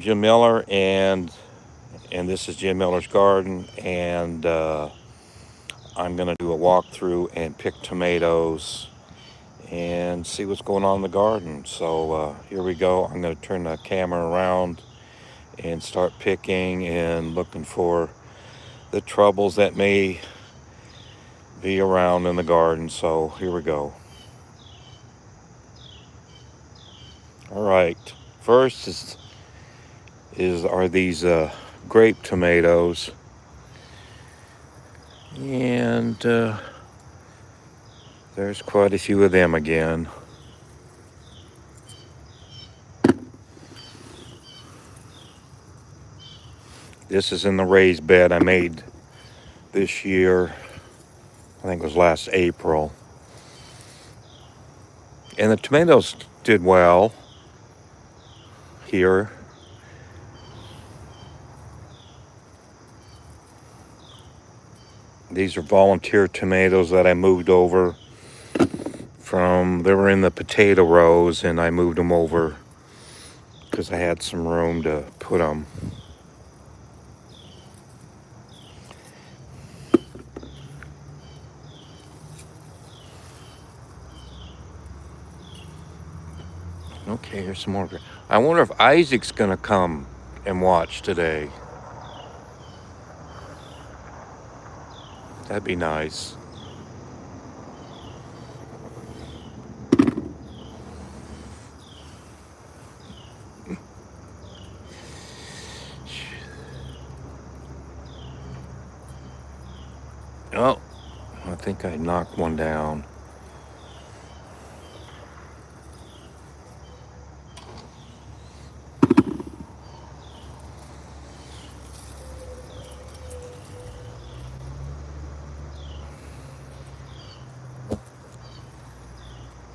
Jim Miller, and this is Jim Miller's garden, and I'm gonna do a walkthrough and pick tomatoes and see what's going on in the garden. So here we go. I'm gonna turn the camera around and start picking and looking for the troubles that may be around in the garden. So here we go. All right. First is are these grape tomatoes, and there's quite a few of them again. This is in the raised bed I made this year. I think it was last April. And the tomatoes did well here. These are volunteer tomatoes that I moved over from, they were in the potato rows, and I moved them over because I had some room to put them. Okay, here's some more. I wonder if Isaac's gonna come and watch today. That'd be nice. Oh, I think I knocked one down.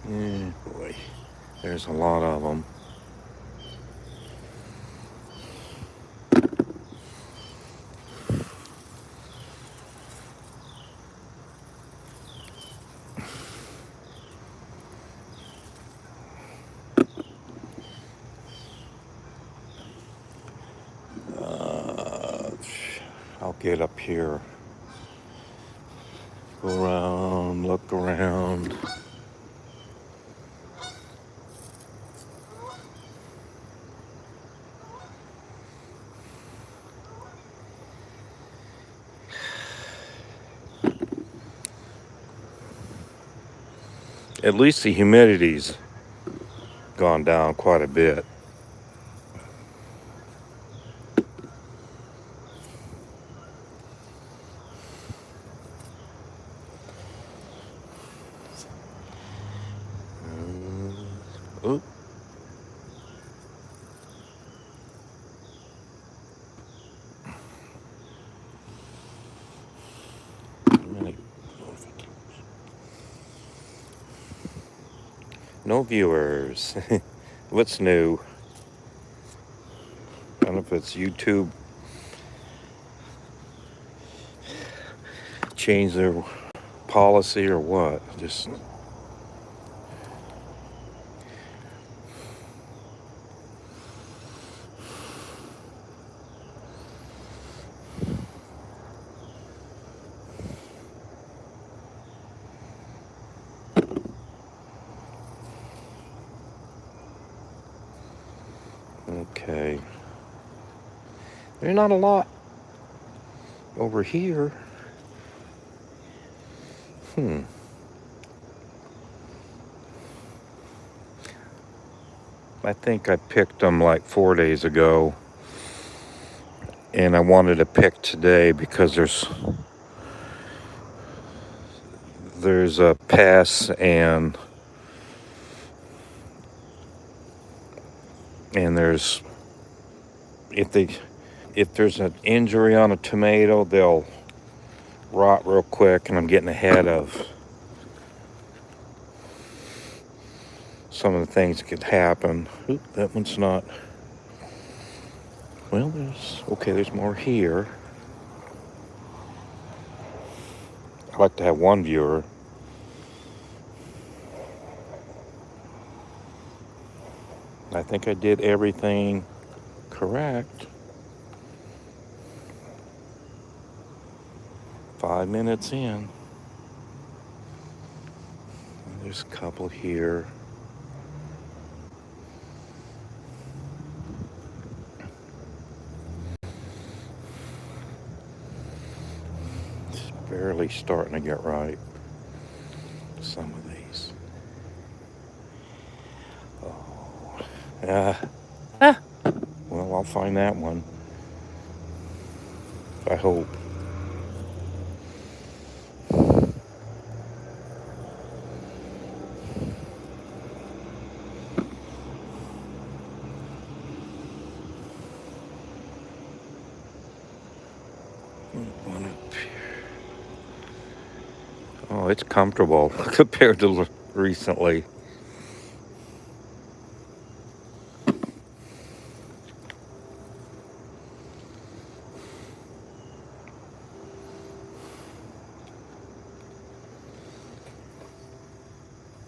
Yeah, boy, there's a lot of them. Uh, I'll get up here. Go around, look around. At least the humidity's gone down quite a bit. Oop. No viewers. What's new? I don't know if it's YouTube changed their policy or what. Just okay. There's not a lot over here. I think I picked them like 4 days ago, and I wanted to pick today because there's a pass and there's if there's an injury on a tomato, they'll rot real quick, and I'm getting ahead of some of the things that could happen. Oop, that one's not. Well, there's more here. I like to have one viewer. I think I did everything correct. 5 minutes in. There's a couple here. It's barely starting to get right. Some of these. Oh. Well, I'll find that one. I hope. One up here. Oh, it's comfortable compared to recently.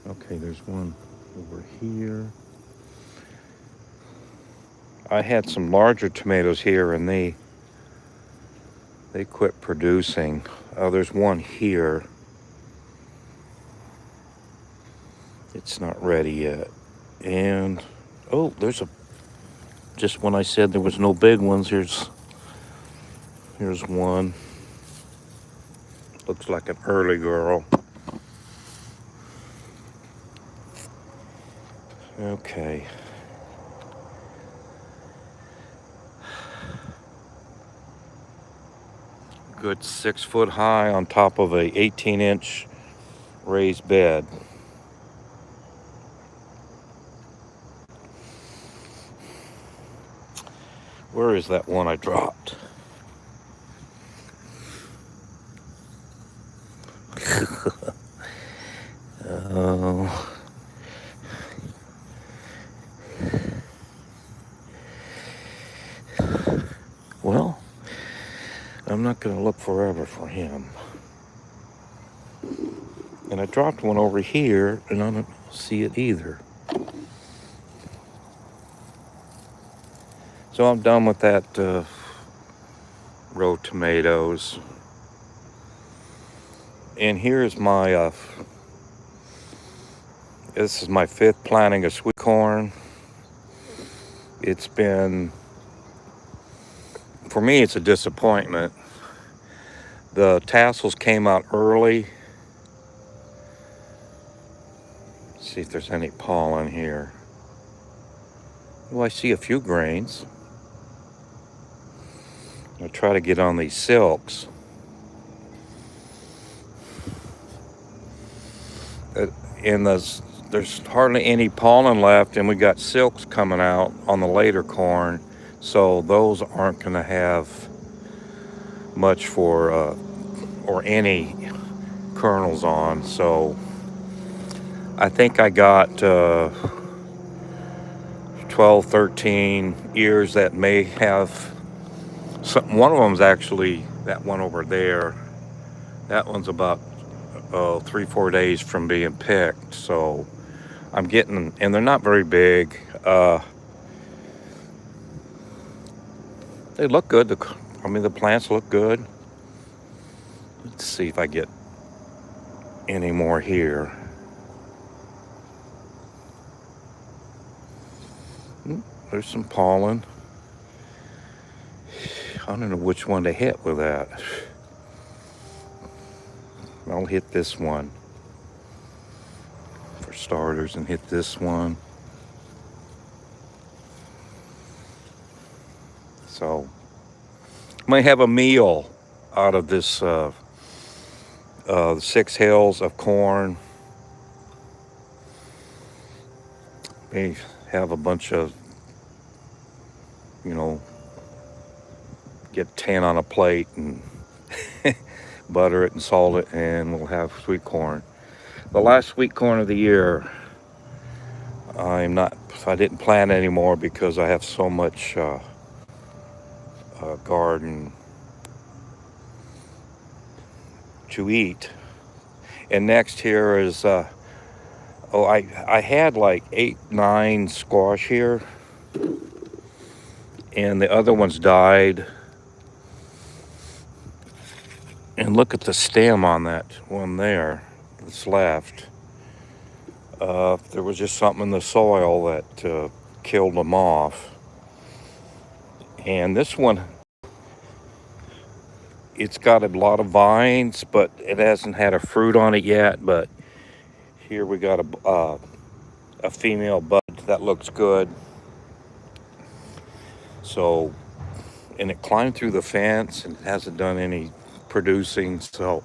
Okay, there's one over here. I had some larger tomatoes here and they quit producing. There's one here. It's not ready yet. And oh, there's just when I said there was no big ones, here's one. Looks like an early girl. Okay. Good 6 foot high on top of a 18-inch raised bed. Where is that one I dropped? Oh. Well, I'm not going to look forever for him. And I dropped one over here, and I don't see it either. So I'm done with that row of tomatoes. And here's my, this is my 5th planting of sweet corn. It's been, for me, it's a disappointment. The tassels came out early. Let's see if there's any pollen here. Well, I see a few grains. I'll try to get on these silks. And there's hardly any pollen left, and we got silks coming out on the later corn, so those aren't going to have much for or any kernels on. So I think I got 12, 13 ears that may have some. One of them's actually that one over there. That one's about 3-4 days from being picked. So I'm getting, and they're not very big. They look good. The plants look good. Let's see if I get any more here. There's some pollen. I don't know which one to hit with that. I'll hit this one for starters and hit this one. So I might have a meal out of this 6 hills of corn. May have a bunch of, get 10 on a plate and butter it and salt it, and we'll have sweet corn. The last sweet corn of the year. I didn't plant anymore because I have so much garden to eat. And next here is I had like 8-9 squash here, and the other ones died. And look at the stem on that one there that's left. There was just something in the soil that killed them off. And this one, it's got a lot of vines, but it hasn't had a fruit on it yet. But here we got a female bud that looks good. So, and it climbed through the fence and hasn't done any producing. So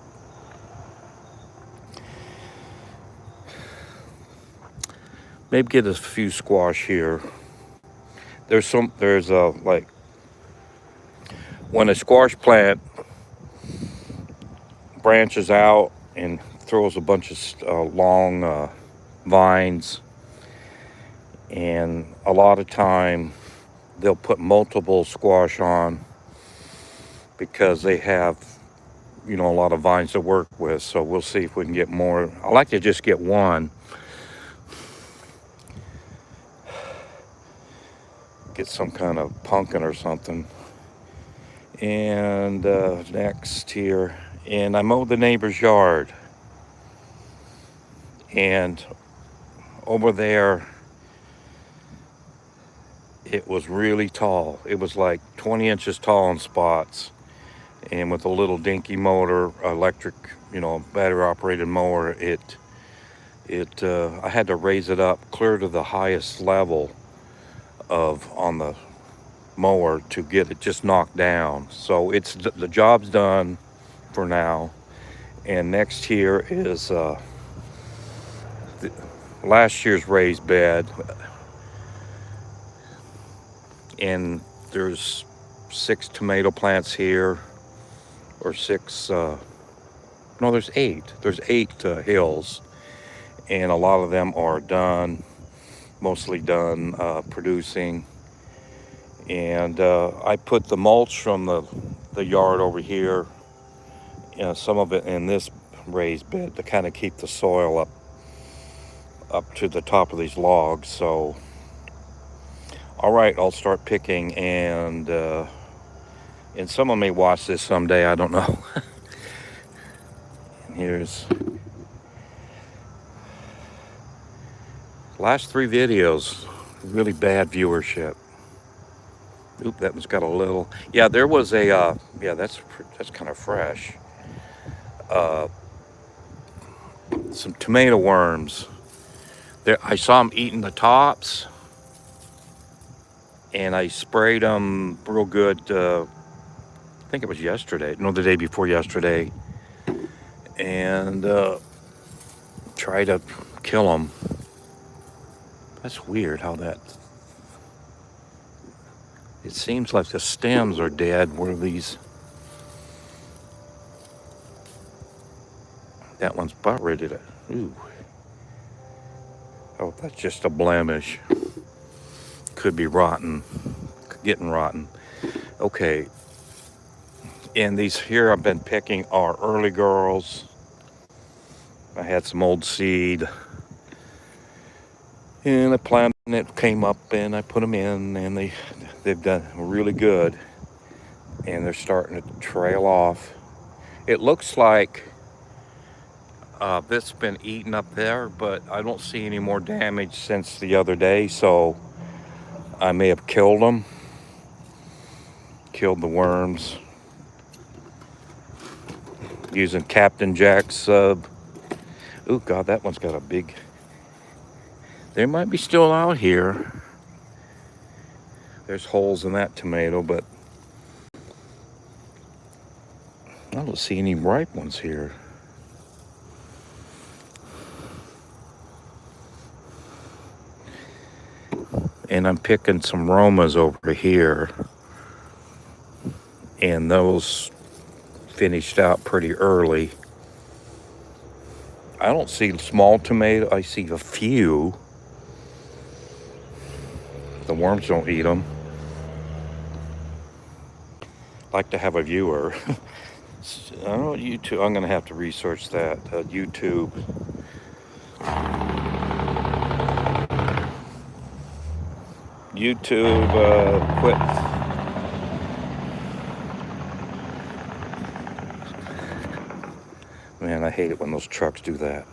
maybe get a few squash here. There's like when a squash plant branches out and throws a bunch of long vines, and a lot of time they'll put multiple squash on because they have, you know, a lot of vines to work with. So we'll see if we can get more. I like to just get one. Get some kind of pumpkin or something. And next here, and I mowed the neighbor's yard, and over there it was really tall. It was like 20 inches tall in spots, and with a little dinky motor, electric, you know, battery operated mower, I had to raise it up clear to the highest level on the mower to get it just knocked down. So it's the job's done for now. And next here is last year's raised bed, and there's 6 tomato plants here, or 6 no, there's 8 hills, and a lot of them are done, mostly done producing. And I put the mulch from the yard over here, you know, some of it in this raised bed to kind of keep the soil up to the top of these logs. So all right, I'll start picking, and someone may watch this someday, I don't know. And here's last 3 videos, really bad viewership. Oop, that one's got a little. Yeah, there was a. Yeah, that's kind of fresh. Some tomato worms. There, I saw them eating the tops, and I sprayed them real good. I think it was yesterday. No, the day before yesterday, and try to kill them. That's weird how that. It seems like the stems are dead where these. That one's about ready to. Ooh. Oh, that's just a blemish. Could be rotten. Getting rotten. Okay. And these here I've been picking are early girls. I had some old seed. And I planted, and it came up, and I put them in, and they've done really good. And they're starting to trail off. It looks like this has been eaten up there, but I don't see any more damage since the other day, so I may have killed them. Killed the worms. Using Captain Jack's sub. Oh God, that one's got a big. They might be still out here. There's holes in that tomato, but I don't see any ripe ones here. And I'm picking some Romas over here, and those finished out pretty early. I don't see small tomato. I see a few. The worms don't eat them. Like to have a viewer. I don't know, YouTube. I'm gonna have to research that. YouTube. YouTube quit hate it when those trucks do that.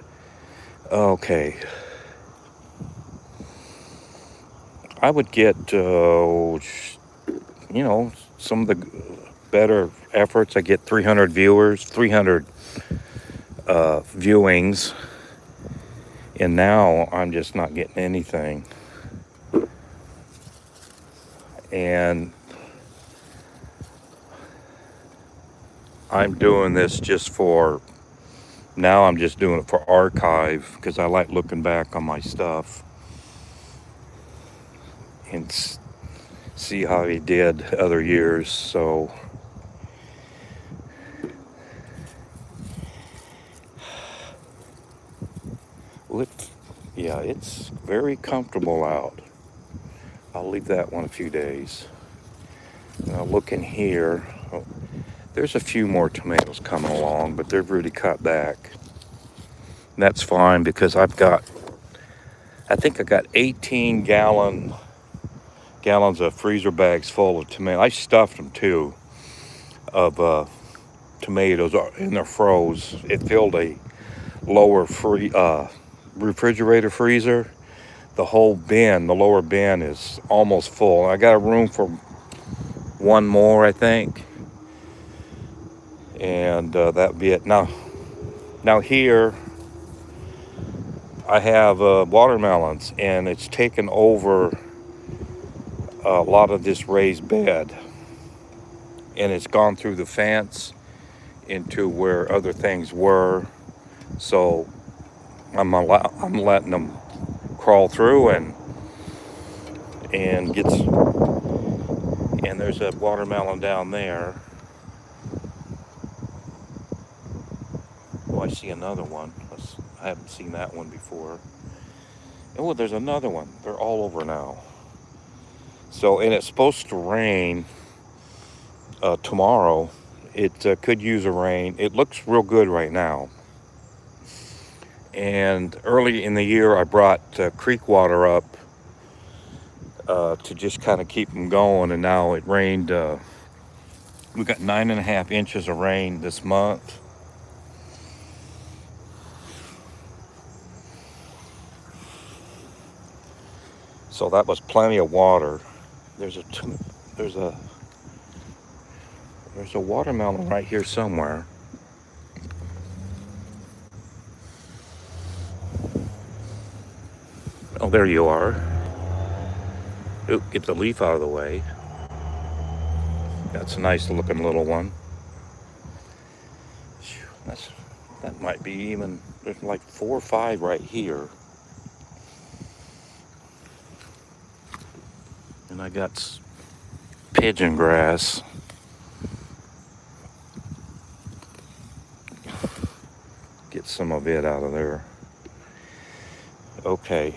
Okay. I would get, some of the better efforts. I get 300 viewers, 300 viewings, and now I'm just not getting anything. And I'm doing this just for, now I'm just doing it for archive, because I like looking back on my stuff and see how he did other years. So yeah, it's very comfortable out. I'll leave that one a few days. Now look in here. Oh, there's a few more tomatoes coming along, but they've really cut back. And that's fine, because I think I got 18 gallons of freezer bags full of tomatoes. I stuffed them too, of tomatoes, and they're froze. It filled a lower refrigerator freezer. The whole bin, the lower bin, is almost full. I got a room for one more, I think, and that'd be it. Now here I have watermelons, and it's taken over a lot of this raised bed, and it's gone through the fence into where other things were. So I'm letting them crawl through and get. And there's a watermelon down there. Oh, I see another one. I haven't seen that one before. Oh, there's another one. They're all over now. So, and it's supposed to rain tomorrow. It could use a rain. It looks real good right now. And early in the year, I brought creek water up to just kind of keep them going. And now it rained. We got 9.5 inches of rain this month. So that was plenty of water. There's a watermelon right here somewhere. Oh, there you are. Oop, get the leaf out of the way. That's a nice looking little one. That might be even, there's like 4 or 5 right here. And I got pigeon grass. Get some of it out of there. Okay.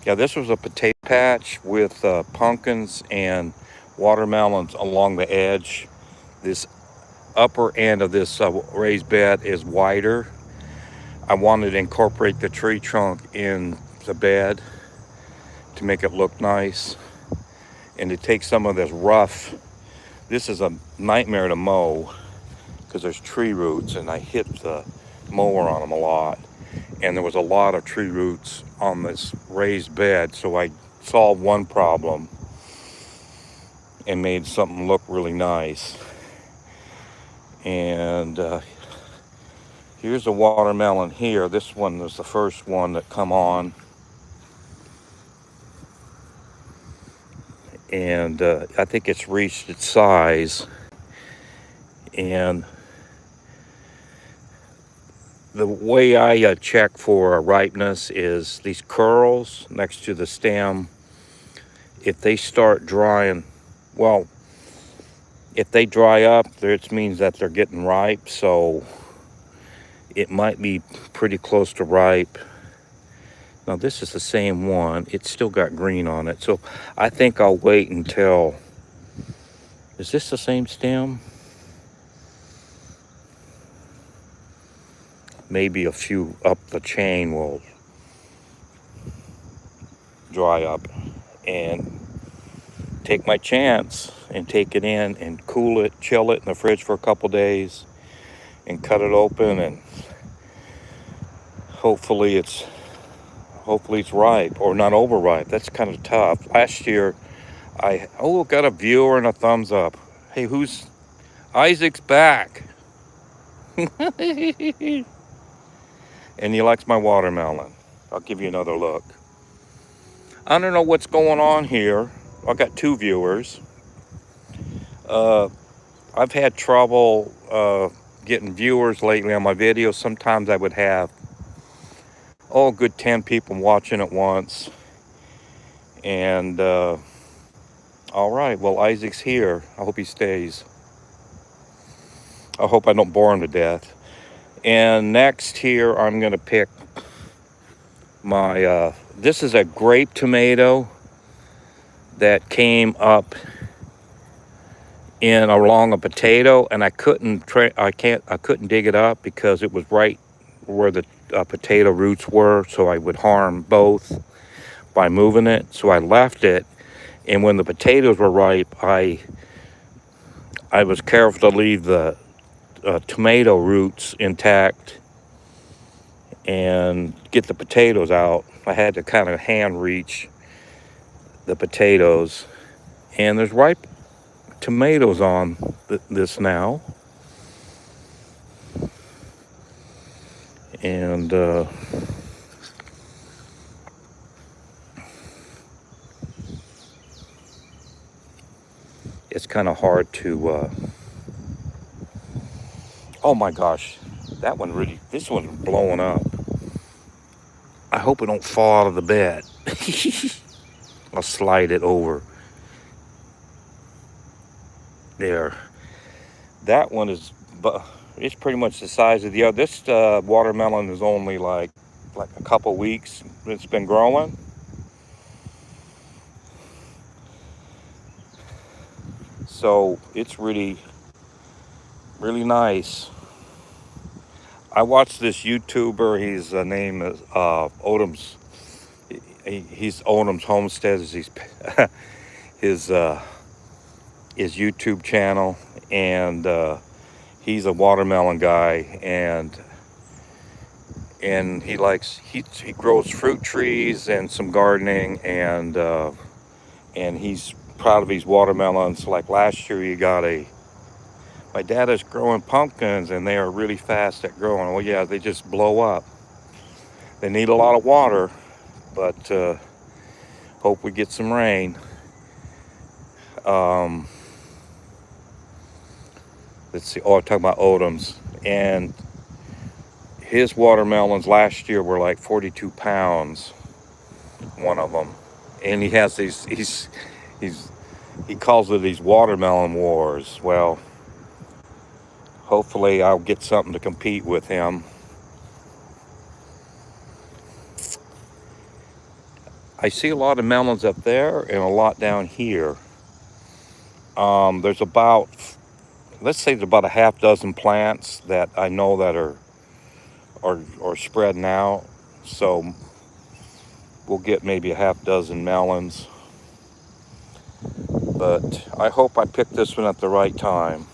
Yeah, this was a potato patch with pumpkins and watermelons along the edge. This upper end of this raised bed is wider. I wanted to incorporate the tree trunk in the bed to make it look nice, and to take some of this rough. This is a nightmare to mow because there's tree roots, and I hit the mower on them a lot, and there was a lot of tree roots on this raised bed. So I solved one problem and made something look really nice. And here's a watermelon here. This one was the first one that come on. And I think it's reached its size. And the way I check for ripeness is these curls next to the stem. If they start drying, well, if they dry up, it means that they're getting ripe. So it might be pretty close to ripe. Now this is the same one. It's still got green on it. So I think I'll wait until, is this the same stem? Maybe a few up the chain will dry up, and take my chance and take it in and cool it, chill it in the fridge for a couple days, and cut it open, and hopefully it's ripe or not overripe. That's kind of tough. Last year, I got a viewer and a thumbs up. Hey, who's Isaac's back? And he likes my watermelon. I'll give you another look. I don't know what's going on here. I got 2 viewers. I've had trouble getting viewers lately on my videos. Sometimes I would have a good 10 people watching at once. And all right, well, Isaac's here. I hope he stays. I hope I don't bore him to death. And next here, I'm gonna pick my this is a grape tomato that came up in along a potato, and I couldn't dig it up because it was right where the potato roots were, so I would harm both by moving it. So I left it, and when the potatoes were ripe, I was careful to leave the tomato roots intact and get the potatoes out. I had to kind of hand reach the potatoes, and there's ripe tomatoes on this now, and it's kind of hard to oh my gosh, this one's blowing up. I hope it don't fall out of the bed. I'll slide it over there. That one is, it's pretty much the size of the other. This watermelon is only like a couple weeks it's been growing. So it's really, really nice. I watched this YouTuber. His name is Odom's. He's Odom's Homestead. Is his YouTube channel, and he's a watermelon guy, and he grows fruit trees and some gardening, and he's proud of his watermelons. Like last year, my dad is growing pumpkins, and they are really fast at growing. Well, yeah, they just blow up. They need a lot of water, but hope we get some rain. Let's see. Oh, I'm talking about Odom's, and his watermelons last year were like 42 pounds, one of them, and he has these. He calls it these watermelon wars. Well, hopefully I'll get something to compete with him. I see a lot of melons up there and a lot down here. There's about, let's say there's about a half dozen plants that I know that are spreading out. So we'll get maybe a half dozen melons. But I hope I picked this one at the right time.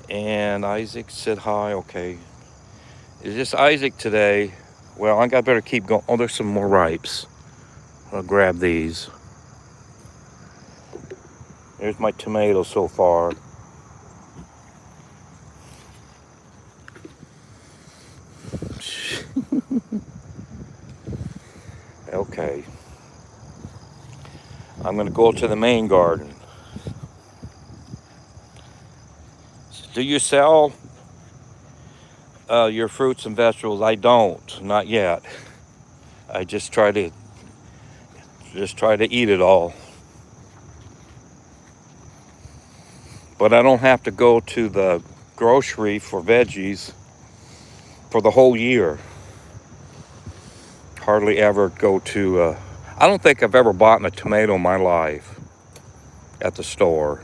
And Isaac said hi. Okay. Is this Isaac today? Well, I better keep going. Oh, there's some more ripes. I'll grab these. There's my tomato so far. Okay. I'm going to go to the main garden. Do you sell your fruits and vegetables? I don't, not yet. I just try to eat it all. But I don't have to go to the grocery for veggies for the whole year. Hardly ever go to, I don't think I've ever bought a tomato in my life at the store.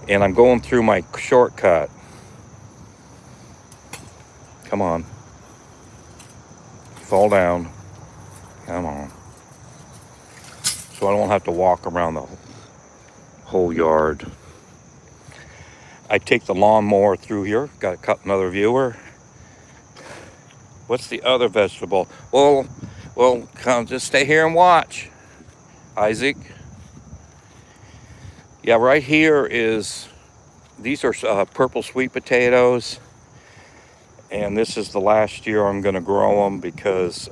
And I'm going through my shortcut. Come on. Fall down. Come on. so I don't have to walk around the whole yard. I take the lawnmower through here. Got to cut another viewer. What's the other vegetable? Well, come just stay here and watch, Isaac. Yeah, right here is, these are purple sweet potatoes. And this is the last year I'm going to grow them because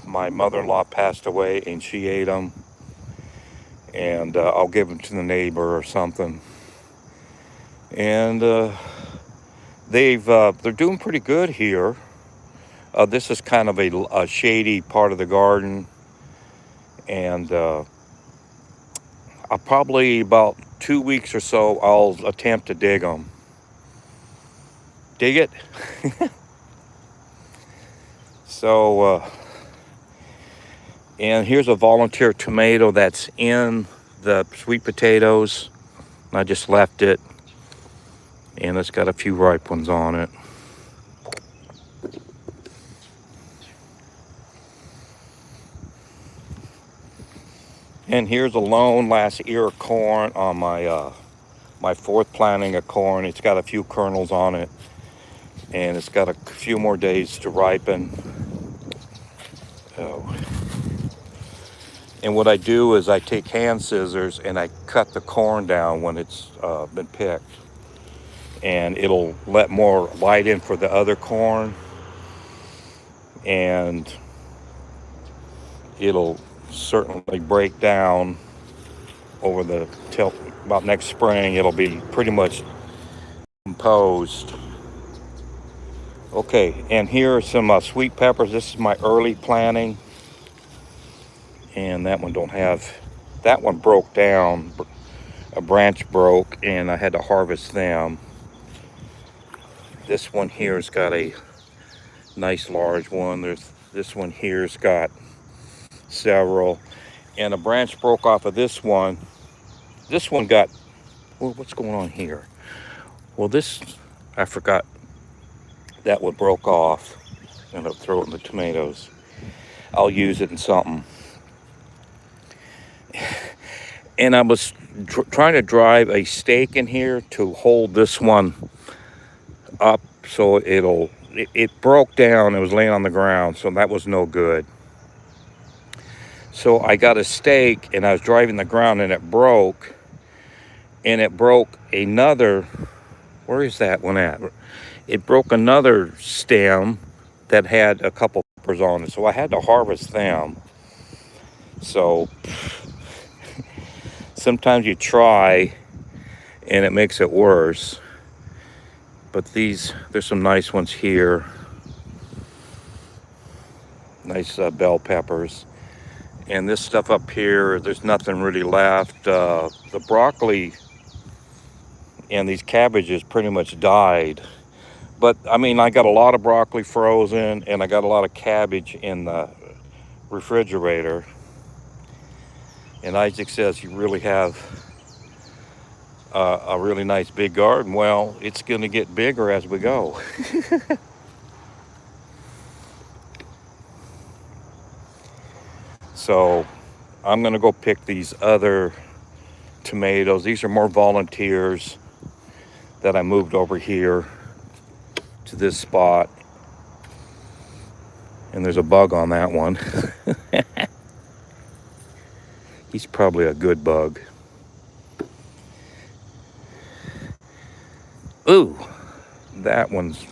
my mother-in-law passed away and she ate them. And I'll give them to the neighbor or something. And they're doing pretty good here. This is kind of a shady part of the garden. And I'll probably about 2 weeks or so, I'll attempt to dig them. Dig it? So, and here's a volunteer tomato that's in the sweet potatoes. I just left it, and it's got a few ripe ones on it. And here's a lone last ear of corn on my my fourth planting of corn. It's got a few kernels on it, and it's got a few more days to ripen. Oh. And what I do is I take hand scissors and I cut the corn down when it's been picked, and it'll let more light in for the other corn, and it'll certainly break down over the till about next spring. It'll be pretty much composed. Okay, and here are some sweet peppers. This is my early planting, and that one don't have, that one broke down, a branch broke, and I had to harvest them. This one here's got a nice large one. There's this one here's got several, and a branch broke off of this one. This one got, well, what's going on here? Well, this, I forgot that one broke off. I'm gonna throw it in the tomatoes. I'll use it in something. And I was trying to drive a stake in here to hold this one up so it broke down. It was laying on the ground, so that was no good. So I got a stake and I was driving the ground, and it broke. And it broke another, where is that one at? It broke another stem that had a couple peppers on it, so I had to harvest them. So sometimes you try and it makes it worse. But there's some nice ones here. Nice bell peppers. And this stuff up here, there's nothing really left. The broccoli and these cabbages pretty much died. But I mean, I got a lot of broccoli frozen, and I got a lot of cabbage in the refrigerator. And Isaac says you really have a really nice big garden. Well, it's going to get bigger as we go. So I'm going to go pick these other tomatoes. These are more volunteers that I moved over here to this spot. And there's a bug on that one. He's probably a good bug. Ooh, that one's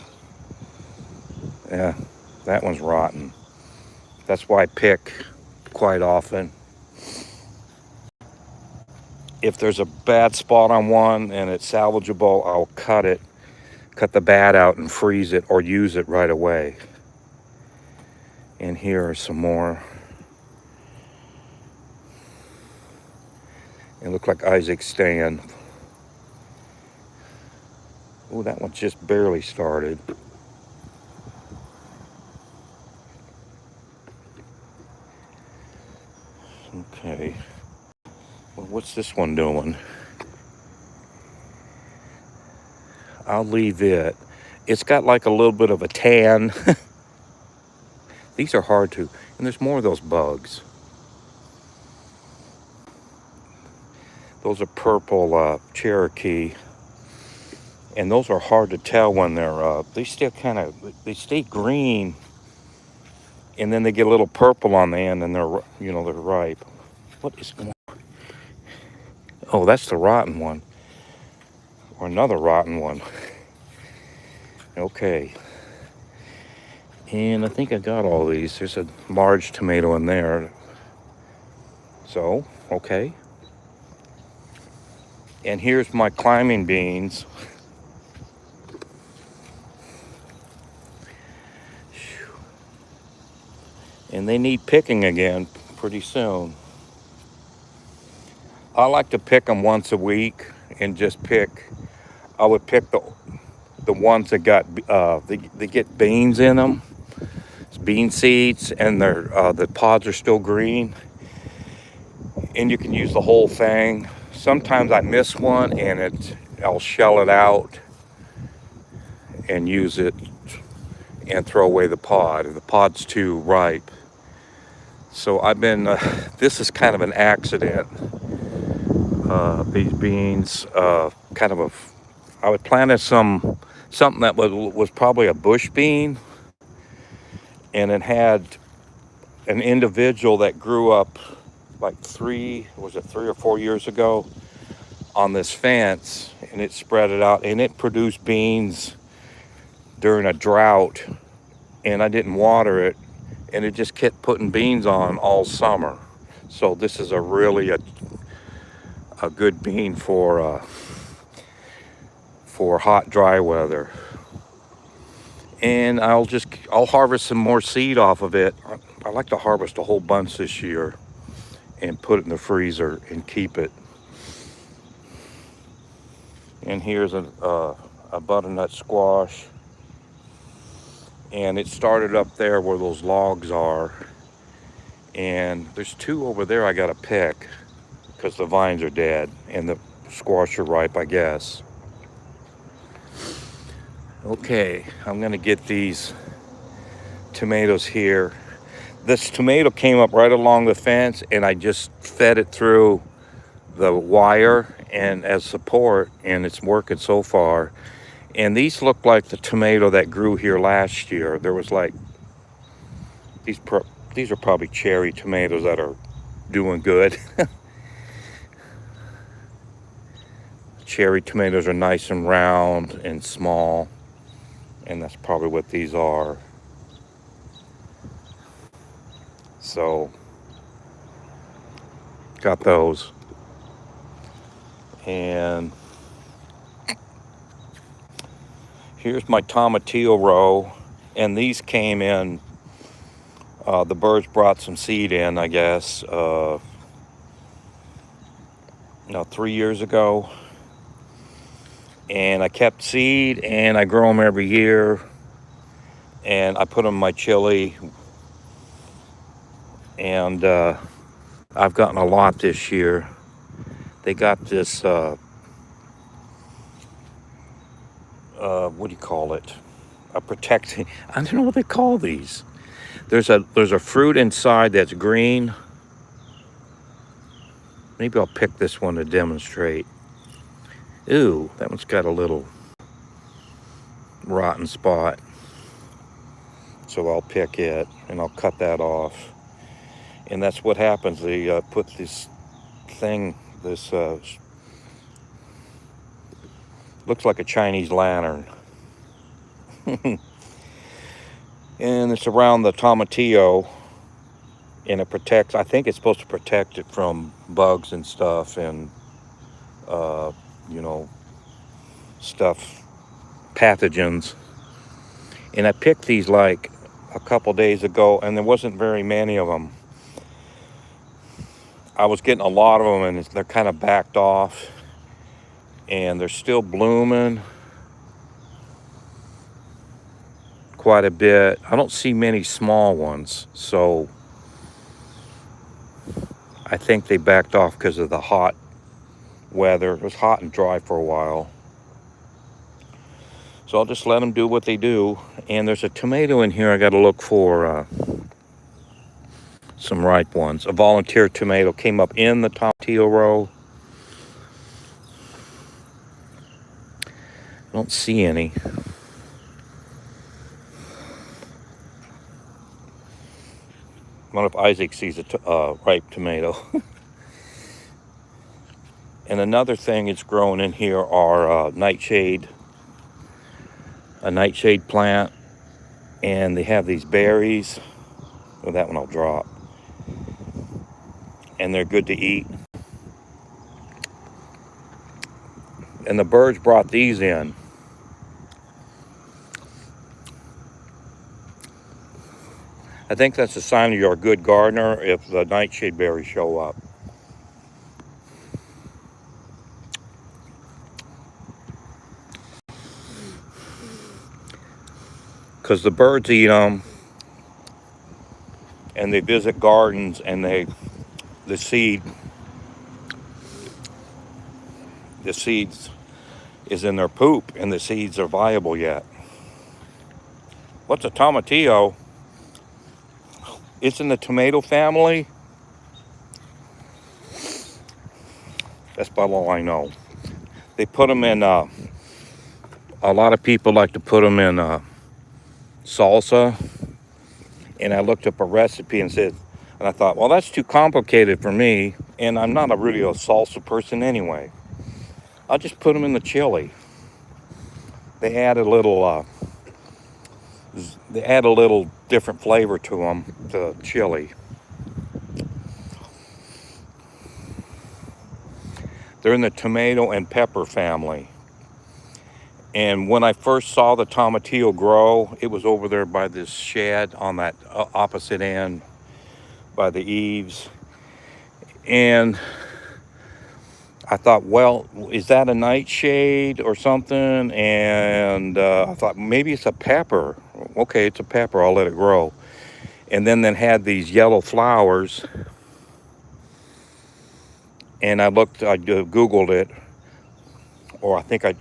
rotten. That's why I pick quite often. If there's a bad spot on one and it's salvageable, I'll cut the bad out and freeze it or use it right away. And here are some more. It looked like Isaac's stand. Oh, that one's just barely started. Okay. Well, what's this one doing? I'll leave it. It's got like a little bit of a tan. These are hard to, and there's more of those bugs. Those are purple Cherokee, and those are hard to tell when they still they stay green, and then they get a little purple on the end, and they're ripe. What is going? Oh, that's the rotten one, or another rotten one. Okay, and I think I got all these. There's a large tomato in there. So, okay. And here's my climbing beans. And they need picking again pretty soon. I like to pick them once a week and just pick. I would pick the ones that got they get beans in them, it's bean seeds, and the pods are still green, and you can use the whole thing. Sometimes I miss one, and I'll shell it out and use it and throw away the pod. The pod's too ripe. So I've been. This is kind of an accident. These beans, I would planted something that was probably a bush bean, and it had an individual that grew up like 3 or 4 years ago on this fence, and it spread it out, and it produced beans during a drought, and I didn't water it, and it just kept putting beans on all summer. So this is really a good bean for hot, dry weather. And I'll harvest some more seed off of it. I like to harvest a whole bunch this year and put it in the freezer and keep it. And here's a butternut squash. And it started up there where those logs are. And there's two over there I gotta pick because the vines are dead and the squash are ripe, I guess. Okay, I'm gonna get these tomatoes here. This tomato came up right along the fence, and I just fed it through the wire and as support, and it's working so far. And these look like the tomato that grew here last year. There was like these are probably cherry tomatoes that are doing good. Cherry tomatoes are nice and round and small, and that's probably what these are. So got those. And here's my tomatillo row, and these came in, the birds brought some seed in, I guess, 3 years ago. And I kept seed, and I grow them every year, and I put them in my chili, and I've gotten a lot this year. They got this, what do you call it? A protecting, I don't know what they call these. There's a fruit inside that's green. Maybe I'll pick this one to demonstrate. Ooh, that one's got a little rotten spot. So I'll pick it and I'll cut that off. And that's what happens. They put this thing, looks like a Chinese lantern. And it's around the tomatillo, and it protects, I think it's supposed to protect it from bugs and stuff, and stuff, pathogens. And I picked these like a couple days ago, and there wasn't very many of them. I was getting a lot of them, and they're kind of backed off, and they're still blooming quite a bit. I don't see many small ones, so I think they backed off because of the hot weather. It was hot and dry for a while. So I'll just let them do what they do. And there's a tomato in here I got to look for some ripe ones. A volunteer tomato came up in the tomatillo row. I don't see any. I wonder if Isaac sees a ripe tomato. And another thing that's growing in here are a nightshade plant, and they have these berries. Oh, that one I'll drop. And they're good to eat. And the birds brought these in. I think that's a sign you're a good gardener if the nightshade berries show up. Because the birds eat them, and they visit gardens, and the seeds is in their poop, and the seeds are viable yet. What's a tomatillo? It's in the tomato family. That's about all I know. They put them in, a lot of people like to put them in salsa. And I looked up a recipe and I thought, well, that's too complicated for me. And I'm not really a salsa person anyway. I'll just put them in the chili. They add a little different flavor to them, the chili. They're in the tomato and pepper family. And when I first saw the tomatillo grow, it was over there by this shed on that opposite end by the eaves. And I thought, well, is that a nightshade or something? And I thought maybe it's a pepper. Okay, it's a pepper. I'll let it grow. And then had these yellow flowers. And I Googled it. Or I think I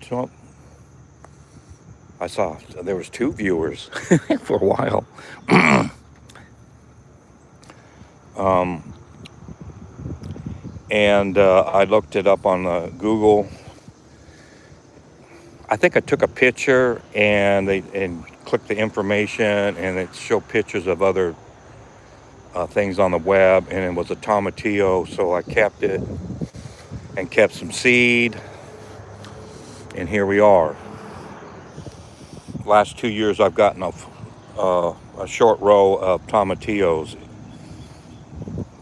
saw there was 2 viewers for a while. And I looked it up on Google. I think I took a picture and clicked the information, and it showed pictures of other things on the web, and it was a tomatillo, so I kept it and kept some seed, and here we are. Last 2 years I've gotten a short row of tomatillos,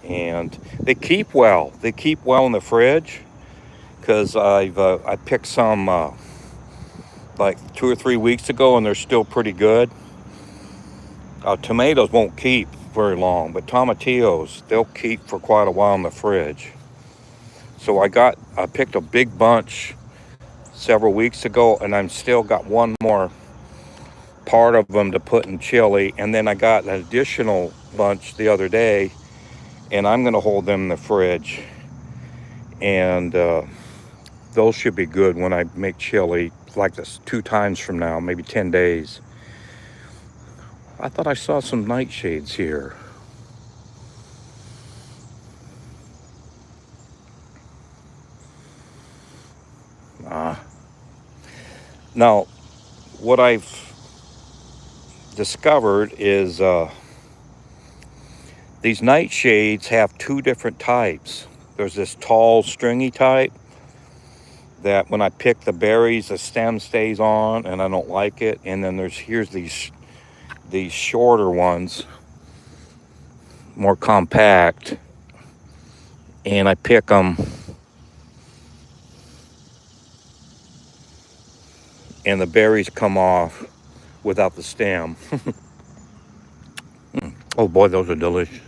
and they keep well. They keep well in the fridge, because I picked some like 2 or 3 weeks ago, and they're still pretty good. Tomatoes won't keep very long, but tomatillos, they'll keep for quite a while in the fridge. So I picked a big bunch several weeks ago, and I'm still got one more part of them to put in chili, and then I got an additional bunch the other day, and I'm going to hold them in the fridge, and those should be good when I make chili like this 2 times from now, maybe 10 days. I thought I saw some nightshades here. Now, what I've discovered is these nightshades have 2 different types. There's this tall, stringy type that when I pick the berries, the stem stays on, and I don't like it. And then here's these shorter ones, more compact, and I pick them, and the berries come off without the stem. Oh boy, those are delicious.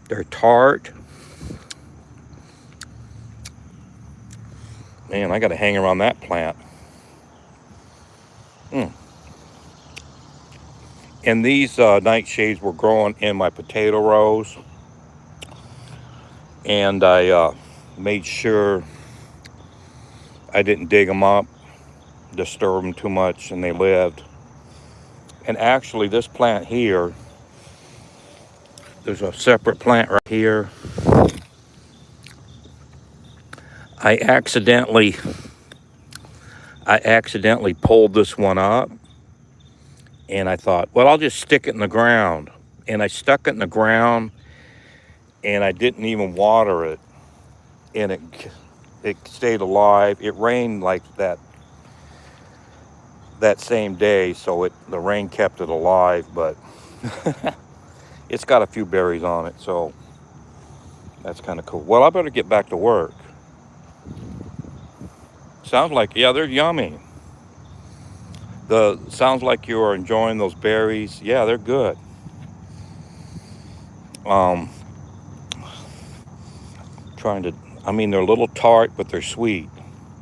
They're tart. Man, I got to hang around that plant. And these nightshades were growing in my potato rows, and I made sure I didn't dig them up, disturb them too much, and they lived. And actually, this plant here, there's a separate plant right here. I accidentally pulled this one up, and I thought, well, I'll just stick it in the ground. And I stuck it in the ground, and I didn't even water it, and it stayed alive. It rained like that same day, so the rain kept it alive, but it's got a few berries on it, so that's kind of cool. Well, I better get back to work. Sounds like, yeah, they're yummy. Sounds like you are enjoying those berries. Yeah, they're good. Um, I mean, they're a little tart, but they're sweet.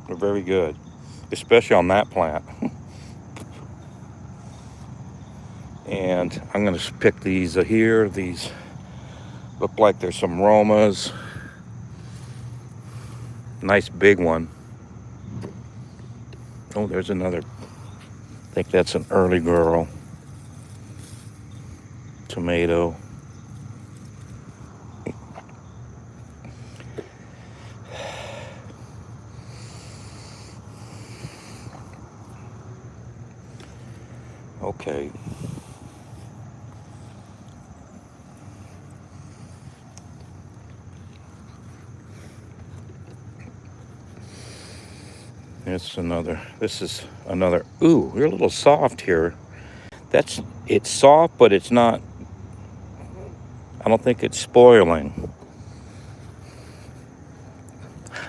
They're very good, especially on that plant. And I'm gonna pick these here. These look like there's some Romas. Nice big one. Oh, there's another. I think that's an early girl. Tomato. Okay. This is another. Ooh, you're a little soft here. It's soft, but it's not. I don't think it's spoiling.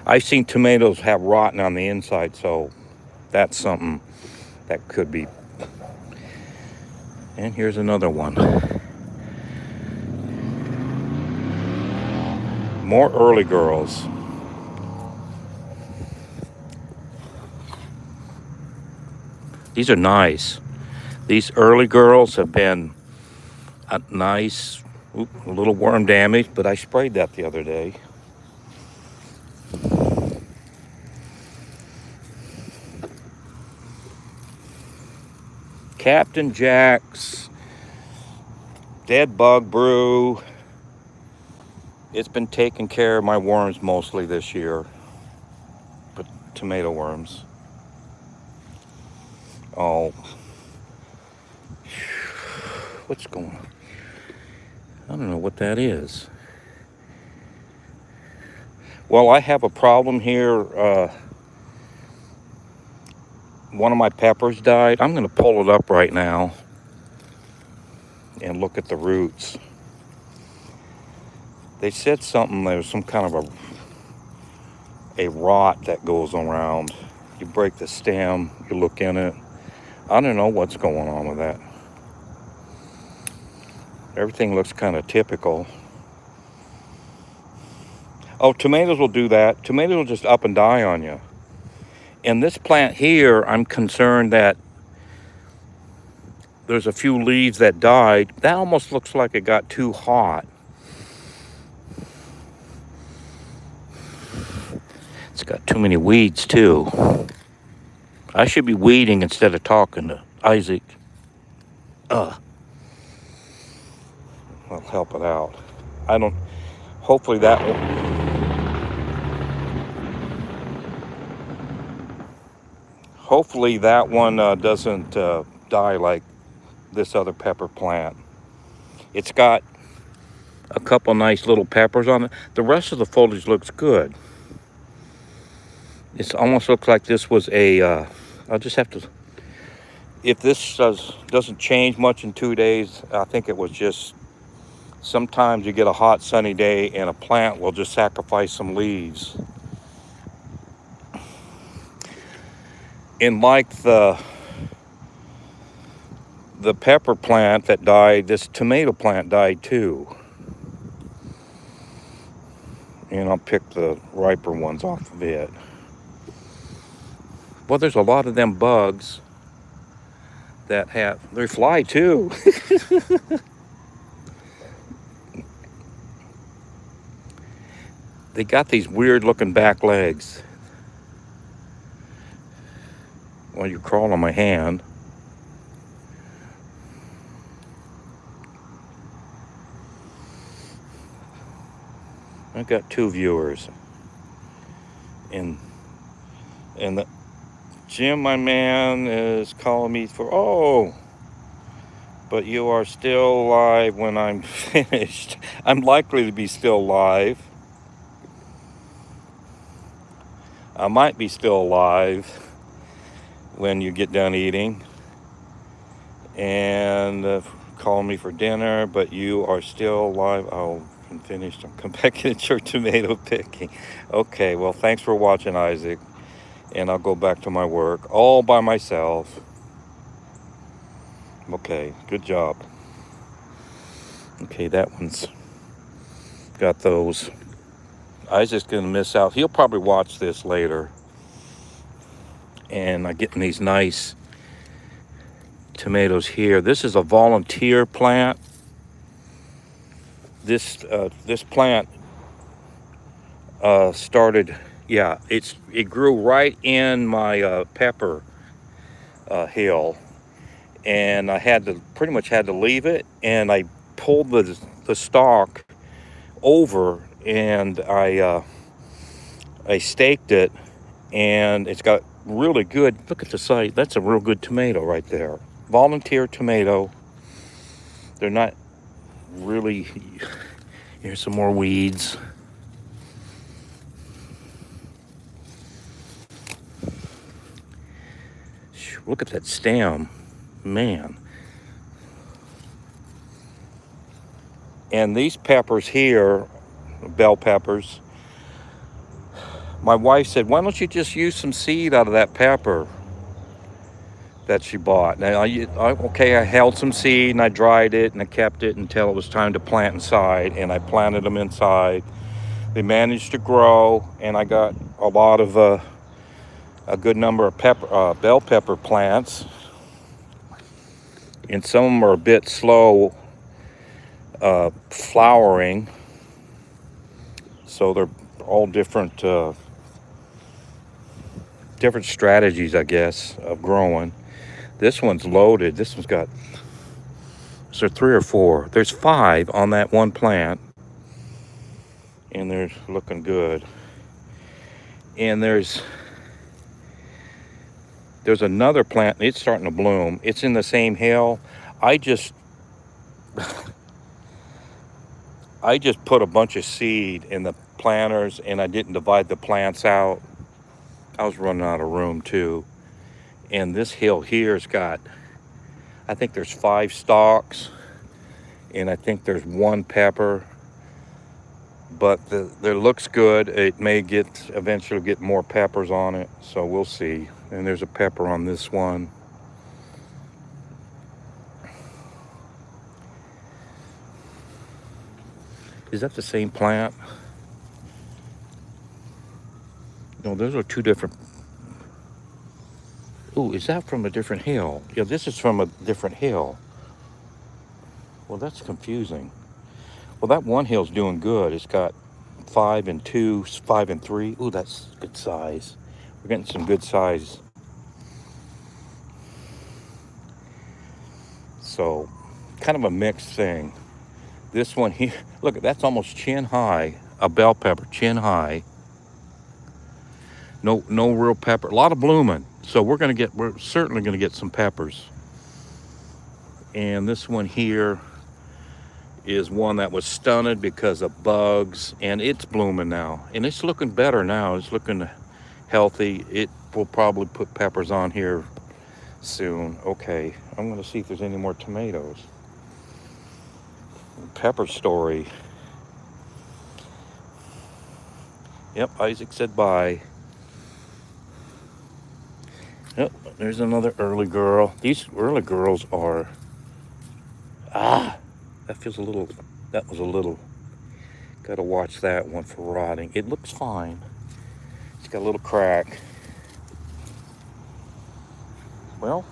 I've seen tomatoes have rotten on the inside, so that's something that could be. And here's another one. More early girls. These are nice. These early girls have been nice. A little worm damage, but I sprayed that the other day. Captain Jack's Dead Bug Brew. It's been taking care of my worms mostly this year, but tomato worms. Oh, what's going on? I don't know what that is. Well, I have a problem here. One of my peppers died. I'm going to pull it up right now and look at the roots. They said something, there's some kind of a rot that goes around. You break the stem, you look in it. I don't know what's going on with that. Everything looks kind of typical. Oh, tomatoes will do that. Tomatoes will just up and die on you. In this plant here, I'm concerned that there's a few leaves that died. That almost looks like it got too hot. It's got too many weeds too. I should be weeding instead of talking to Isaac. I'll help it out. Hopefully that one. Hopefully that one doesn't die like this other pepper plant. It's got a couple nice little peppers on it. The rest of the foliage looks good. It almost looks like this was I'll just have to, if this doesn't change much in 2 days, I think it was just, sometimes you get a hot sunny day and a plant will just sacrifice some leaves. And like the pepper plant that died, this tomato plant died too. And I'll pick the riper ones off of it. Well, there's a lot of them bugs that they fly too. They got these weird looking back legs. Well, you crawl on my hand. I've got 2 viewers. And and the, Jim, my man, is calling me for, oh, but you are still live when I'm finished. I'm likely to be still live. I might be still alive when you get done eating and call me for dinner, but you are still alive. Oh, I'm finished. I'm come back into your tomato picking. Okay, well, thanks for watching, Isaac, and I'll go back to my work all by myself. Okay, good job. Okay, that one's got those. Isaac's gonna miss out. He'll probably watch this later. And I'm getting these nice tomatoes here. This is a volunteer plant. This plant started. Yeah, it grew right in my pepper hill, and I pretty much had to leave it. And I pulled the stalk over, and I staked it, and it's got really good. Look at the site. That's a real good tomato right there. Volunteer tomato. They're not really. Here's some more weeds. Look at that stem, man. And these peppers here, bell peppers, my wife said, why don't you just use some seed out of that pepper that she bought? Now, I held some seed and I dried it and I kept it until it was time to plant inside, and I planted them inside. They managed to grow, and I got a lot of a good number of bell pepper plants, and some of them are a bit slow flowering, so they're all different strategies, I guess, of growing. This one's loaded. This one's got, is there 3 or 4? There's 5 on that one plant, and they're looking good. And there's another plant, it's starting to bloom. It's in the same hill. I just put a bunch of seed in the planters, and I didn't divide the plants out. I was running out of room too. And this hill here's got, I think there's 5 stalks, and I think there's 1 pepper. But there looks good. It may eventually get more peppers on it, so we'll see. And there's a pepper on this one. Is that the same plant? No, those are 2 different. Ooh, is that from a different hill? Yeah, this is from a different hill. Well, that's confusing. Well, that one hill's doing good. It's got 5 and 2, 5 and 3. Ooh, that's good size. We're getting some good size. So, kind of a mixed thing. This one here, look, that's almost chin high. A bell pepper, chin high. No real pepper. A lot of blooming. So we're certainly gonna get some peppers. And this one here is one that was stunted because of bugs, and it's blooming now, and it's looking better now. It's looking healthy. It will probably put peppers on here soon. Okay, I'm gonna see if there's any more tomatoes. Pepper story. Yep, Isaac said bye. Yep, there's another early girl. These early girls are, that was a little, gotta watch that one for rotting. It looks fine. It's got a little crack. Well,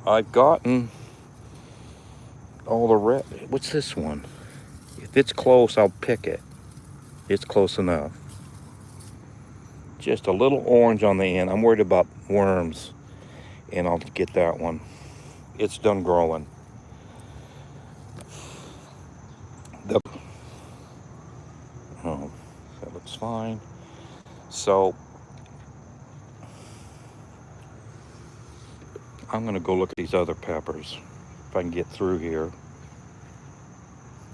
I've gotten all the red. What's this one? If it's close, I'll pick it. It's close enough. Just a little orange on the end. I'm worried about worms, and I'll get that one. It's done growing. Oh, that looks It's fine. So I'm gonna go look at these other peppers if I can get through here.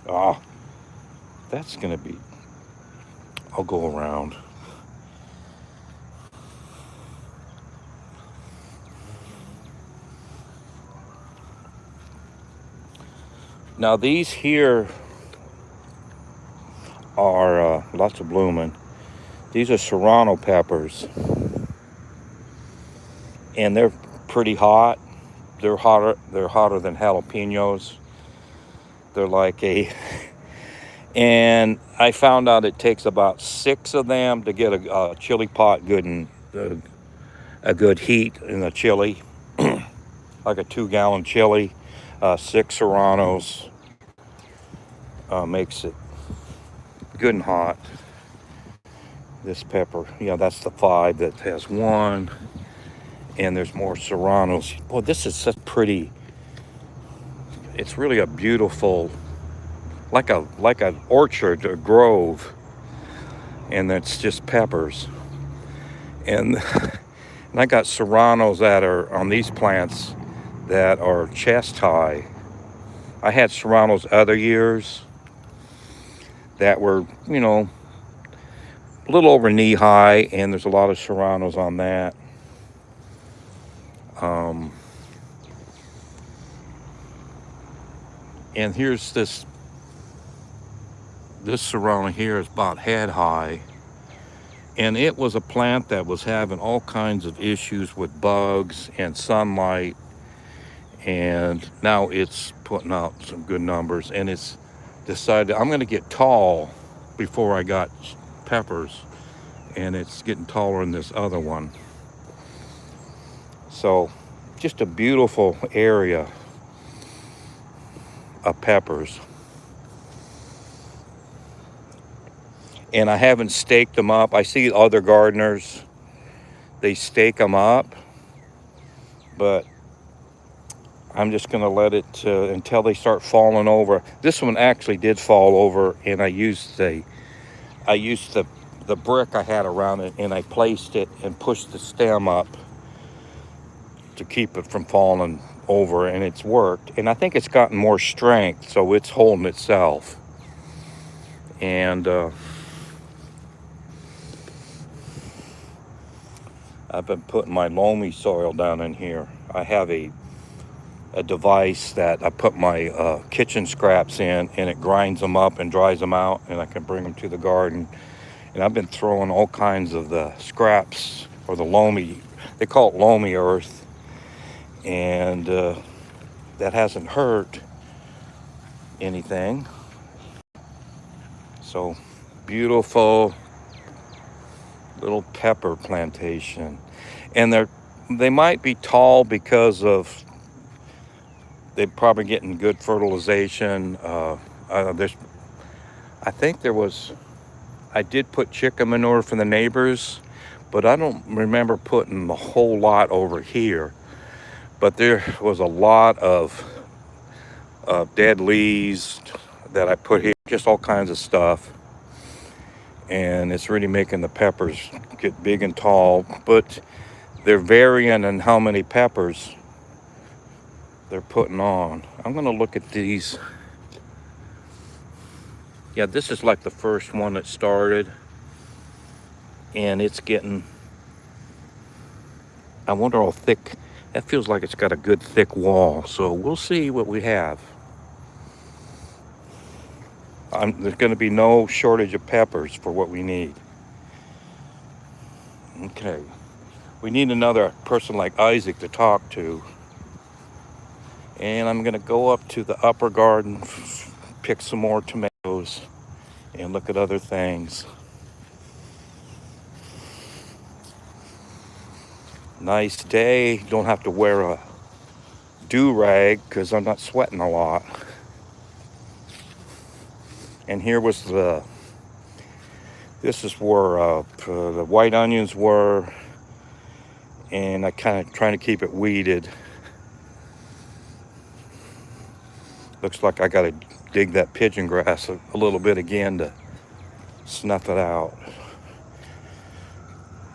Ah, that's gonna be, I'll go around. Now these here are lots of blooming. These are serrano peppers, and they're pretty hot. They're hotter. They're hotter than jalapenos. They're like a, and I found out it takes about 6 of them to get a chili pot good and a good heat in a chili, like a 2-gallon chili. 6 serranos makes it good and hot. This pepper, that's the 5 that has 1, and there's more serranos. Boy, this is such pretty. It's really a beautiful, like an orchard, a grove, and it's just peppers. And and I got serranos that are on these plants that are chest high. I had serranos other years that were, a little over knee high, and there's a lot of serranos on that. And here's this serrano here is about head high, and it was a plant that was having all kinds of issues with bugs and sunlight, and now it's putting out some good numbers, and it's decided I'm going to get tall before I got peppers, and it's getting taller than this other one. So just a beautiful area of peppers. And I haven't staked them up. I see other gardeners, they stake them up, but I'm just going to let it until they start falling over. This one actually did fall over, and I used the brick I had around it, and I placed it and pushed the stem up to keep it from falling over, and it's worked. And I think it's gotten more strength, so it's holding itself. And I've been putting my loamy soil down in here. I have a device that I put my kitchen scraps in, and it grinds them up and dries them out, and I can bring them to the garden. And I've been throwing all kinds of the scraps, or the loamy, they call it loamy earth, and that hasn't hurt anything. So beautiful little pepper plantation, and they might be tall because of they're probably getting good fertilization. I think I did put chicken manure from the neighbors, but I don't remember putting the whole lot over here. But there was a lot of dead leaves that I put here, just all kinds of stuff. And it's really making the peppers get big and tall, but they're varying in how many peppers they're putting on. I'm gonna look at these. Yeah, this is like the first one that started, and it's getting, I wonder how thick, that feels like it's got a good thick wall. So we'll see what we have. There's gonna be no shortage of peppers for what we need. Okay, we need another person like Isaac to talk to. And I'm gonna go up to the upper garden, pick some more tomatoes, and look at other things. Nice day. Don't have to wear a do-rag because I'm not sweating a lot. And here was this is where the white onions were, and I kind of trying to keep it weeded. Looks like I got to dig that pigeon grass a little bit again to snuff it out.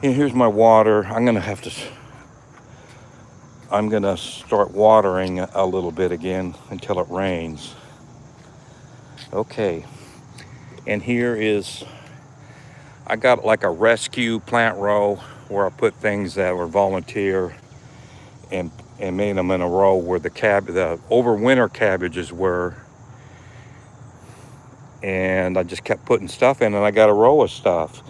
And here's my water. I'm gonna start watering a little bit again until it rains. Okay, and here is, I got like a rescue plant row where I put things that were volunteer and made them in a row where the overwinter cabbages were. And I just kept putting stuff in, and I got a row of stuff.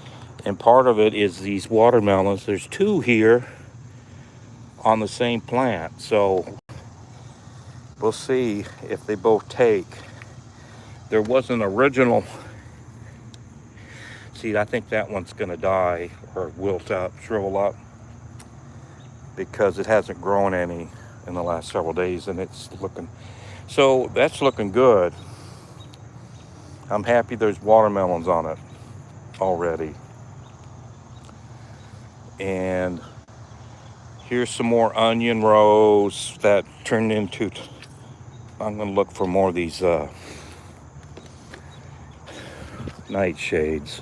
And part of it is these watermelons. There's two here on the same plant. So we'll see if they both take. There was an original. See, I think that one's gonna die or wilt up, shrivel up, because it hasn't grown any in the last several days, and it's looking, so that's looking good. I'm happy there's watermelons on it already. And here's some more onion rows that turned into, I'm gonna look for more of these nightshades.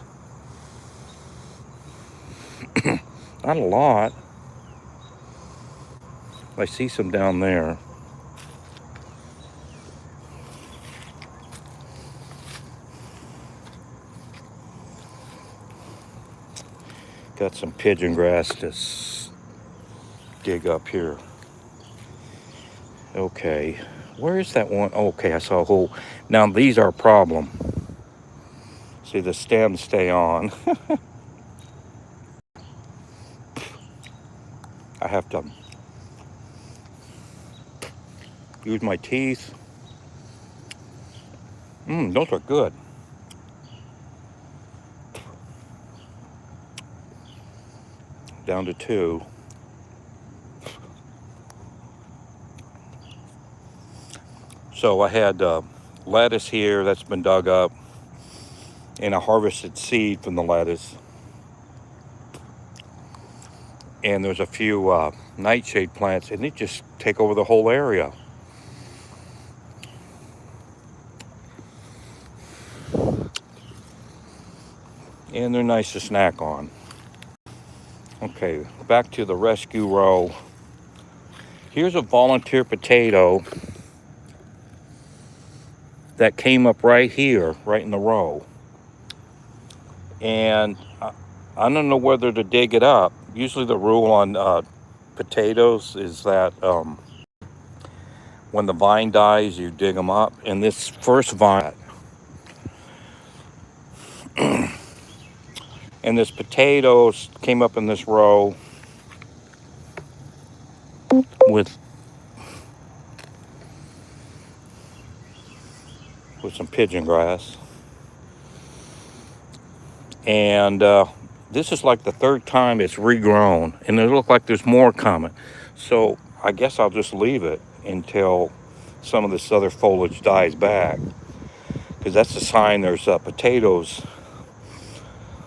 Not a lot. I see some down there. Got some pigeon grass to dig up here. Okay, where is that one? Okay, I saw a hole. Now these are a problem. See, the stems stay on. I have to use my teeth. Those are good. Down to 2. So I had lettuce here that's been dug up, and I harvested seed from the lettuce. And there's a few nightshade plants, and they just take over the whole area. And they're nice to snack on. Okay, back to the rescue row. Here's a volunteer potato that came up right here, right in the row. And I don't know whether to dig it up. Usually the rule on potatoes is that when the vine dies, you dig them up. And this first vine, and this potatoes came up in this row with some pigeon grass. And this is like the third time it's regrown, and it looks like there's more coming. So I guess I'll just leave it until some of this other foliage dies back, because that's a sign there's potatoes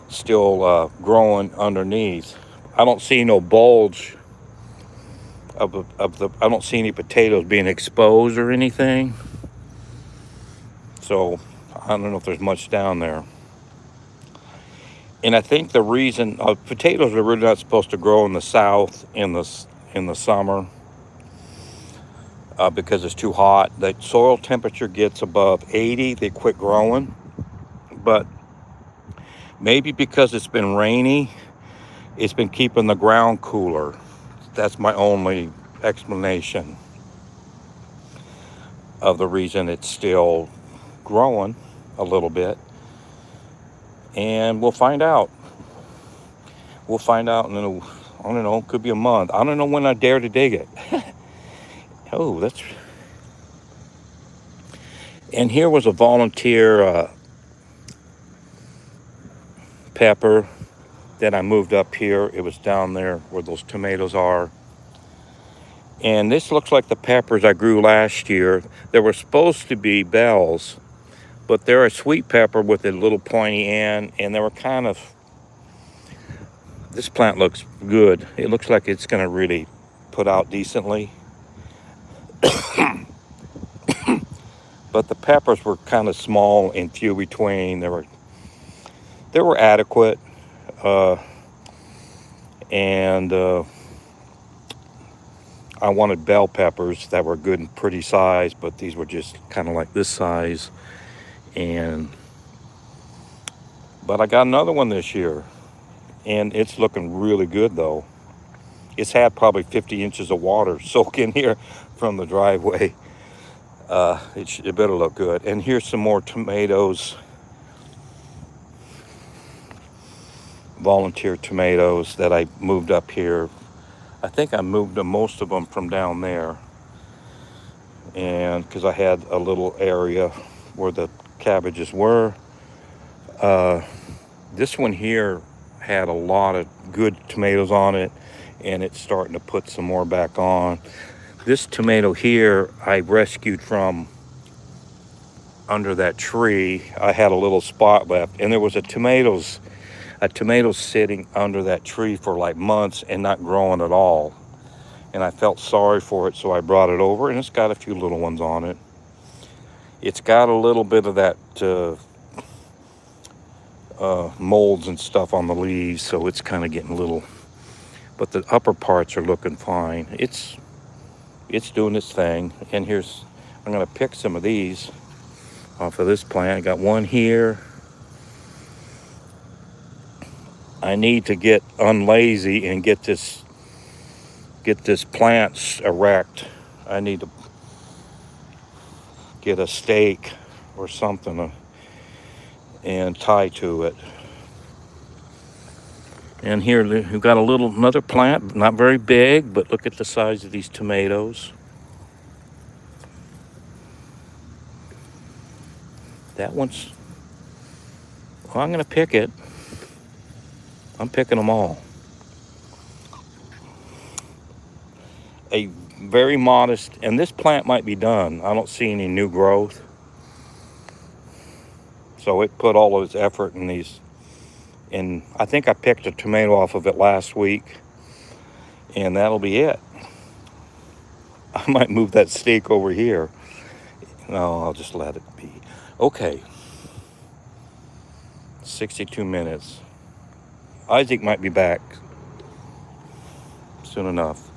still growing underneath. I don't see no bulge of the, I don't see any potatoes being exposed or anything. So I don't know if there's much down there. And I think the reason potatoes are really not supposed to grow in the south in the summer because it's too hot. The soil temperature gets above 80, they quit growing. But maybe because it's been rainy, it's been keeping the ground cooler. That's my only explanation of the reason it's still growing a little bit. And we'll find out. We'll find out in, I don't know, could be a month. I don't know when I dare to dig it. Oh, that's... And here was a volunteer pepper that I moved up here. It was down there where those tomatoes are. And this looks like the peppers I grew last year. They were supposed to be bells, but they're a sweet pepper with a little pointy end, and they were kind of... This plant looks good. It looks like it's going to really put out decently. But the peppers were kind of small and few between. They were adequate. And I wanted bell peppers that were good and pretty size, but these were just kind of like this size. But I got another one this year, and it's looking really good though. It's had probably 50 inches of water soak in here from the driveway. It better look good. And here's some more tomatoes, volunteer tomatoes that I moved up here. I think I moved most of them from down there, and because I had a little area where the cabbages were. This one here had a lot of good tomatoes on it, and it's starting to put some more back on. This tomato here I rescued from under that tree. I had a little spot left, and there was a tomato sitting under that tree for like months and not growing at all. And I felt sorry for it, so I brought it over, and it's got a few little ones on it. It's got a little bit of that molds and stuff on the leaves, so it's kind of getting a little, but the upper parts are looking fine. It's doing its thing. And I'm going to pick some of these off of this plant. I got one here. I need to get unlazy and get this plant erect. I need to get a stake or something and tie to it. And here we've got another plant, not very big, but look at the size of these tomatoes. That one's, well, I'm going to pick it. I'm picking them all. A very modest, and this plant might be done. I don't see any new growth. So it put all of its effort in these. And I think I picked a tomato off of it last week, and that'll be it. I might move that stake over here. No, I'll just let it be. Okay. 62 minutes. Isaac might be back soon enough.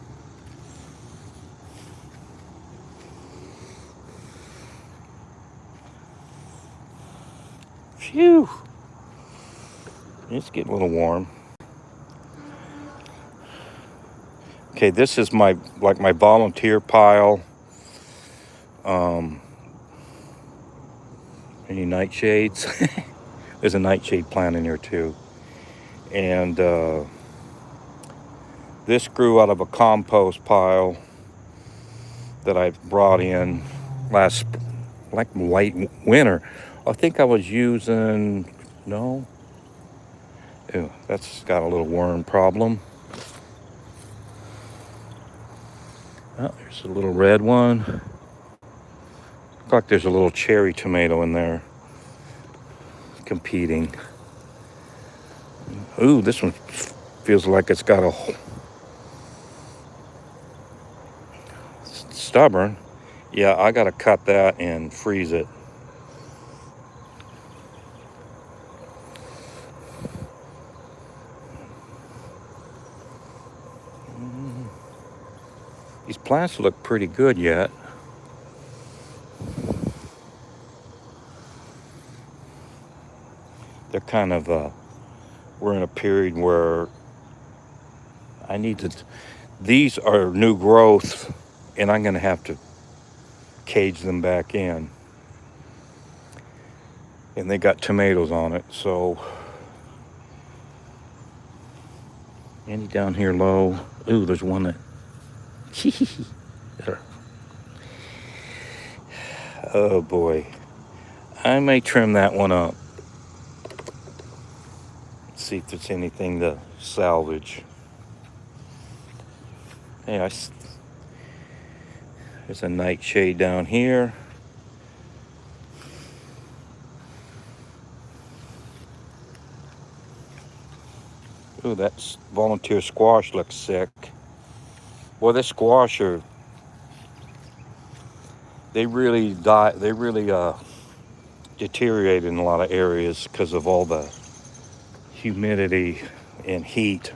Phew. It's getting a little warm. Okay, this is my volunteer pile. Any nightshades? There's a nightshade plant in here too. And this grew out of a compost pile that I brought in late winter. I think I was using, no. Ew, that's got a little worm problem. Oh, there's a little red one. Looks like there's a little cherry tomato in there competing. Ooh, this one feels like it's got a stubborn. Yeah, I gotta cut that and freeze it. These plants look pretty good yet. They're kind of, we're in a period where these are new growth, and I'm gonna have to cage them back in. And they got tomatoes on it, so. Any down here low? Ooh, there's one that. Oh boy. I may trim that one up. See if there's anything to salvage. Hey, there's a nightshade down here. Ooh, that volunteer squash looks sick. Well, this squash they really deteriorate in a lot of areas because of all the humidity and heat.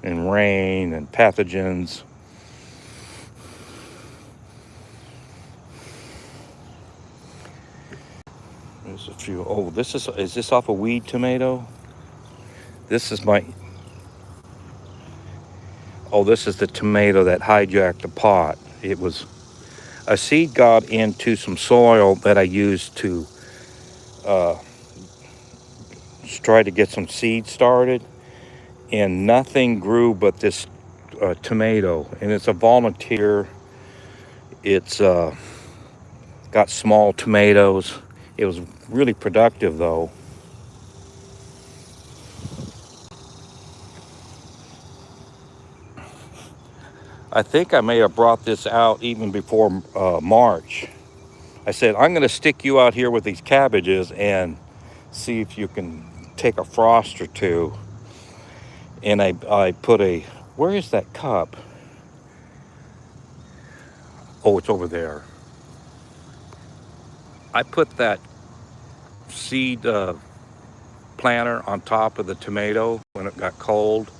and rain and pathogens. There's a few. Oh, this is this off a weed tomato? This is my, oh, this is the tomato that hijacked the pot. It was, a seed got into some soil that I used to uh, try to get some seed started, and nothing grew but this tomato. And it's a volunteer. It's got small tomatoes. It was really productive though. I think I may have brought this out even before March. I said, I'm going to stick you out here with these cabbages and see if you can take a frost or two. And I put a, where is that cup? Oh, it's over there. I put that seed planter on top of the tomato when it got cold,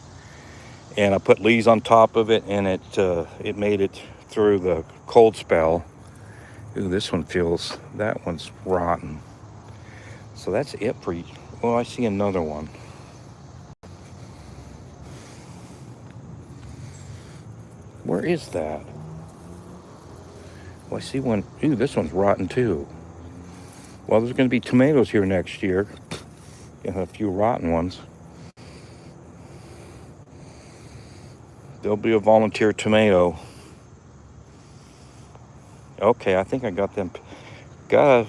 and I put leaves on top of it, and it made it through the cold spell. Ooh, this one feels, that one's rotten. So that's it for you. Oh, I see another one. Where is that? Well, I see one. Ooh, this one's rotten too. Well, there's going to be tomatoes here next year. And a few rotten ones. There'll be a volunteer tomato. Okay, I think I got them. Guys,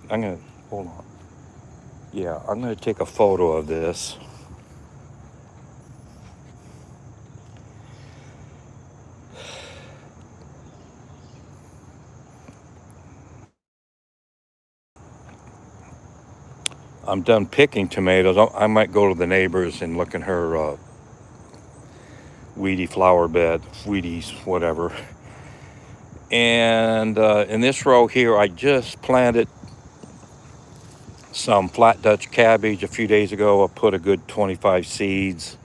I'm going to, hold on. Yeah, I'm going to take a photo of this. I'm done picking tomatoes. I might go to the neighbors and look in her weedy flower bed, Wheaties, whatever. And in this row here, I just planted some flat Dutch cabbage a few days ago. I put a good 25 seeds.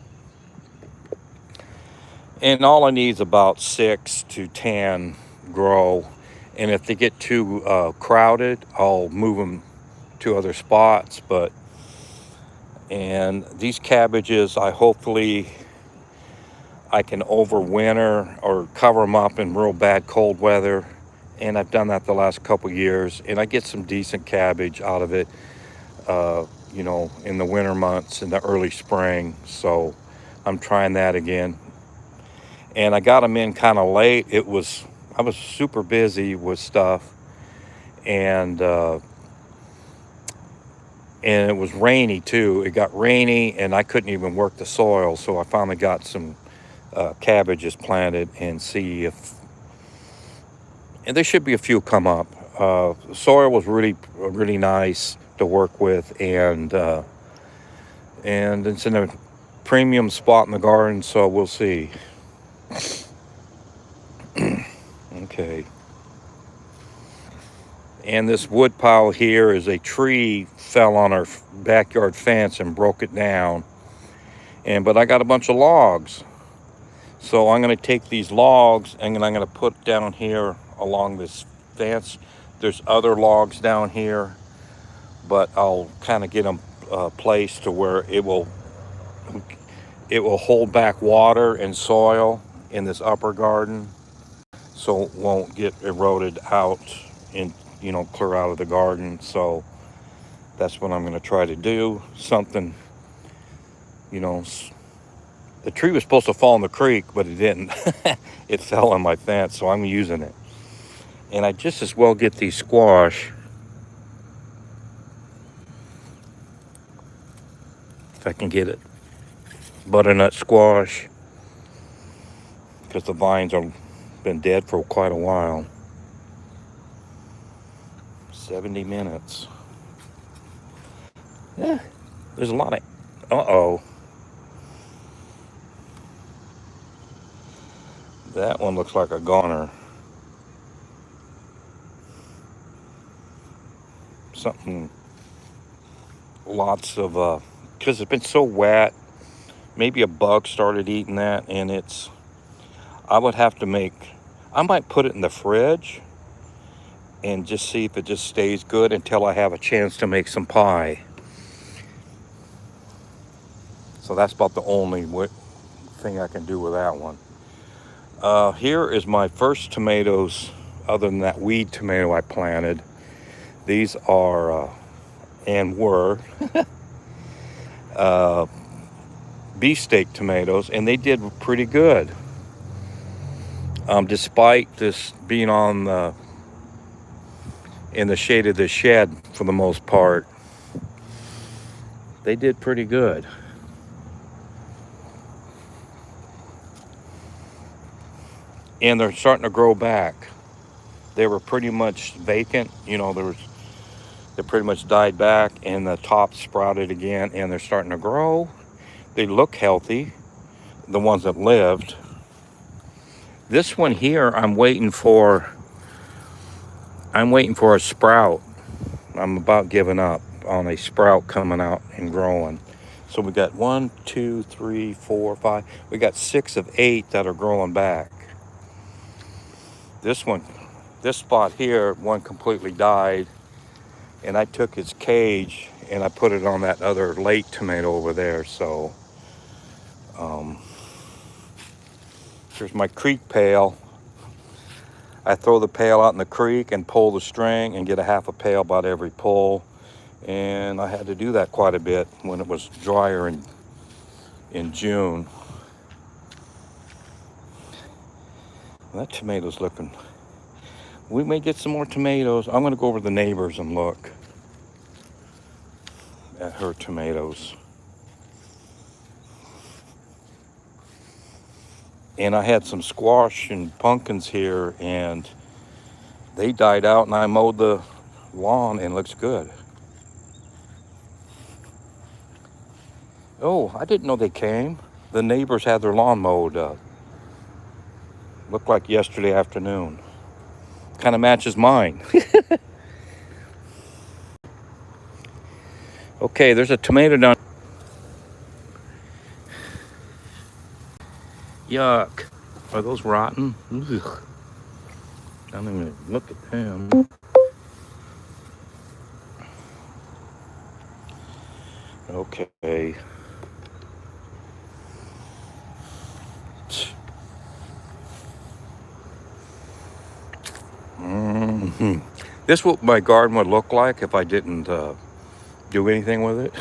And all I need is about 6 to 10 grow. And if they get too crowded, I'll move them to other spots. And these cabbages, I can overwinter or cover them up in real bad cold weather. And I've done that the last couple years, and I get some decent cabbage out of it, in the winter months, in the early spring. So I'm trying that again. And I got them in kind of late. I was super busy with stuff, and it was rainy too. It got rainy, and I couldn't even work the soil. So I finally got some cabbages planted, and and there should be a few come up. The soil was really, really nice to work with, and it's in a premium spot in the garden, so we'll see. Okay. And this wood pile here is a tree fell on our backyard fence and broke it down. But I got a bunch of logs. So I'm going to take these logs and I'm going to put down here along this fence. There's other logs down here, but I'll kind of get them placed to where it will hold back water and soil in this upper garden, so it won't get eroded out and clear out of the garden. So that's what I'm going to try to do. Something, the tree was supposed to fall in the creek, but it didn't. It fell on my fence, so I'm using it. And I just as well get these squash. If I can get it. Butternut squash. Because the vines have been dead for quite a while. 70 minutes. Yeah, there's a lot of, uh-oh. That one looks like a goner. Something, lots of, because it's been so wet, maybe a bug started eating that, and I would have to I might put it in the fridge and just see if it just stays good until I have a chance to make some pie. So that's about the only thing I can do with that one. Here is my first tomatoes, other than that weed tomato I planted. These are, and were, uh, beefsteak tomatoes, and they did pretty good. Despite this being in the shade of the shed for the most part, they did pretty good. And they're starting to grow back. They were pretty much vacant, they pretty much died back, and the top sprouted again, and they're starting to grow. They look healthy, the ones that lived. This one here, I'm waiting for a sprout. I'm about giving up on a sprout coming out and growing. So we got 1, 2, 3, 4, 5. We got 6 of 8 that are growing back. This spot here, one completely died, and I took its cage and I put it on that other late tomato over there. So here's my creek pail. I throw the pail out in the creek and pull the string and get a half a pail about every pull. And I had to do that quite a bit when it was drier in June. That tomato's looking. We may get some more tomatoes. I'm going to go over to the neighbors and look at her tomatoes. And I had some squash and pumpkins here, and they died out, and I mowed the lawn, and it looks good. Oh, I didn't know they came. The neighbors had their lawn mowed. Looked like yesterday afternoon. Kind of matches mine. Okay, there's a tomato down. Yuck. Are those rotten? Ugh. I don't even look at them. Okay. Mm-hmm. This is what my garden would look like if I didn't do anything with it.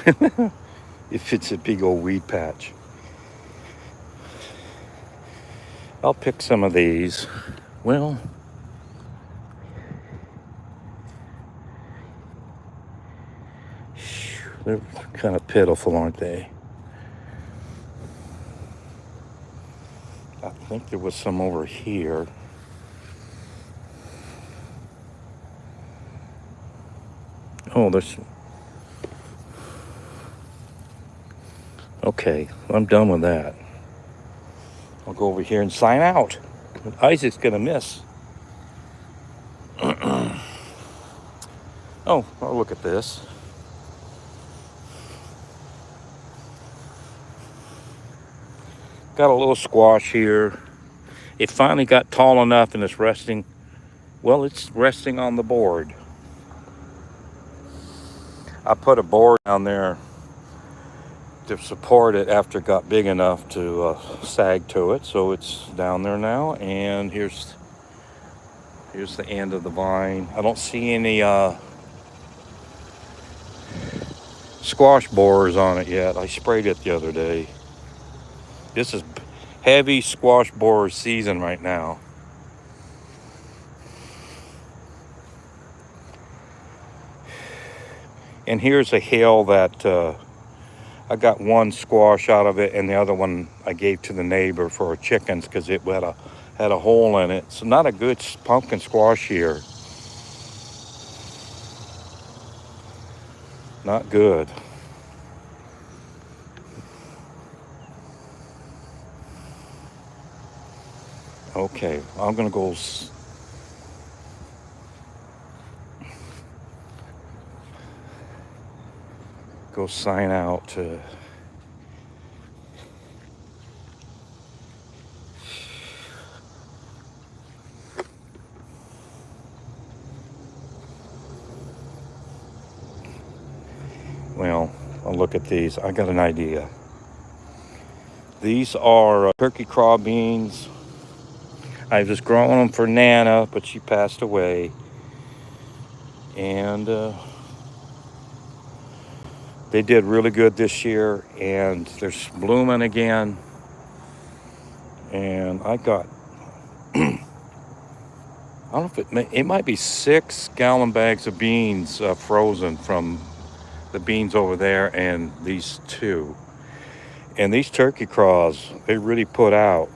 If it's a big old weed patch. I'll pick some of these. Well, they're kind of pitiful, aren't they? I think there was some over here. Oh, there's... Okay, I'm done with that. I'll go over here and sign out. Isaac's gonna miss. Oh, I'll look at this. Got a little squash here. It finally got tall enough and it's resting. Well, it's resting on the board. I put a board down there to support it after it got big enough to sag to it. So it's down there now. And here's the end of the vine. I don't see any squash borers on it yet. I sprayed it the other day. This is heavy squash borer season right now. And here's a hill that I got one squash out of it, and the other one I gave to the neighbor for our chickens because it had a hole in it. So not a good pumpkin squash here. Not good. Okay, I'm gonna go sign out. Well, I'll look at these. I got an idea. These are turkey craw beans. I was growing them for Nana, but she passed away. And they did really good this year. And they're blooming again. And I got, I don't know if it might be 6-gallon bags of beans frozen from the beans over there and these two. And these turkey craws, they really put out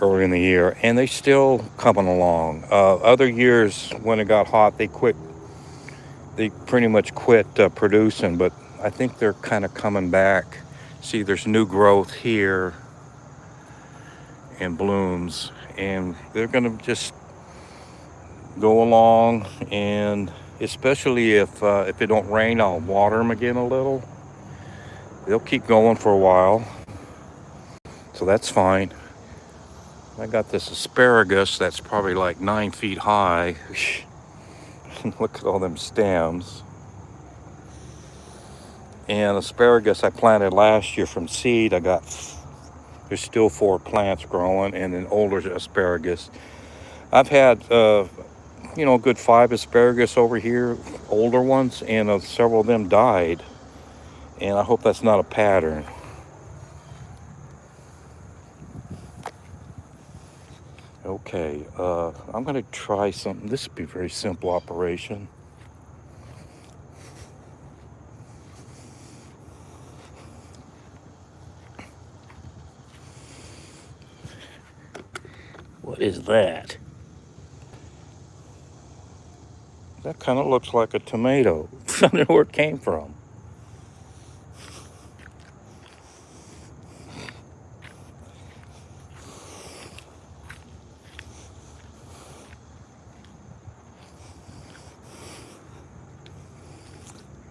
early in the year, and they still coming along. Other years when it got hot, they pretty much quit producing, but I think they're kind of coming back. See, there's new growth here and blooms, and they're gonna just go along. And especially if it don't rain, I'll water them again a little. They'll keep going for a while, so that's fine. I got this asparagus that's probably like 9 feet high. Look at all them stems. And asparagus I planted last year from seed. There's still 4 plants growing, and an older asparagus. I've had, a good 5 asparagus over here, older ones, and several of them died. And I hope that's not a pattern. Okay, I'm gonna try something. This would be a very simple operation. What is that? That kind of looks like a tomato. I don't know where it came from.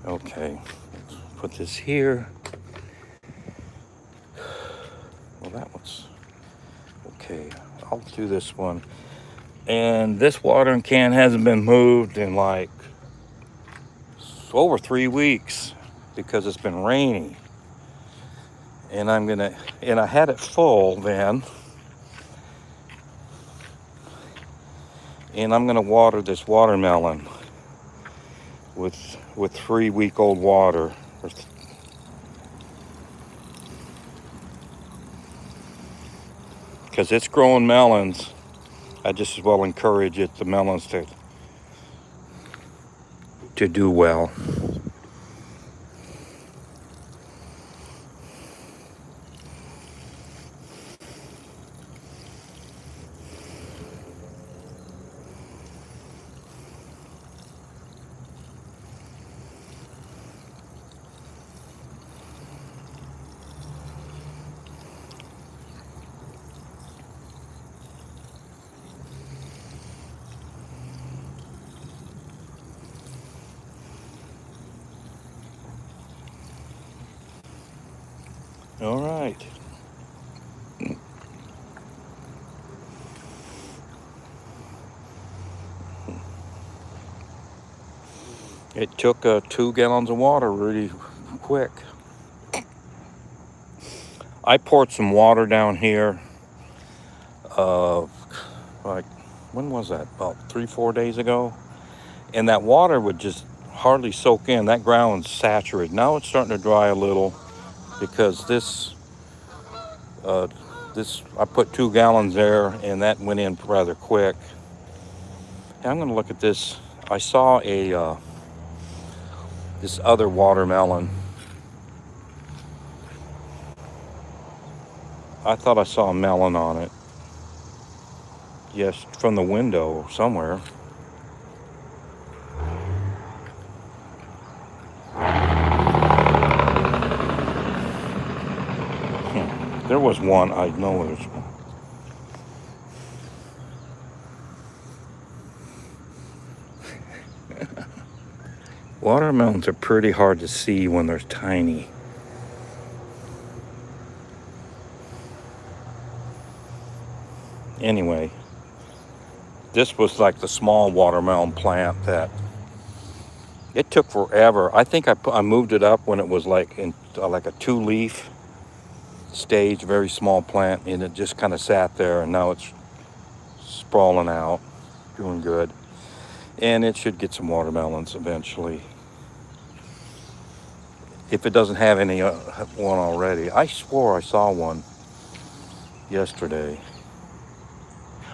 Okay, let's put this here. Well, that one's okay. I'll do this one. And this watering can hasn't been moved in like over 3 weeks because it's been raining. And I had it full then. And I'm gonna water this watermelon with 3-week-old water. Because it's growing melons. I just as well encourage the melons to do well. All right. It took 2 gallons of water really quick. I poured some water down here. Like, when was that? About 3-4 days ago. And that water would just hardly soak in. That ground's saturated. Now it's starting to dry a little because this I put 2 gallons there, and that went in rather quick. And I'm going to look at this. I saw this other watermelon. I thought I saw a melon on it. Yes, from the window somewhere. There was one. I know there's one. Watermelons are pretty hard to see when they're tiny. Anyway, this was like the small watermelon plant that It took forever. I think I moved it up when it was like in like a 2-leaf stage, very small plant, and it just kind of sat there, and now it's sprawling out, doing good. And it should get some watermelons eventually, if it doesn't have any one already. I swore I saw one yesterday.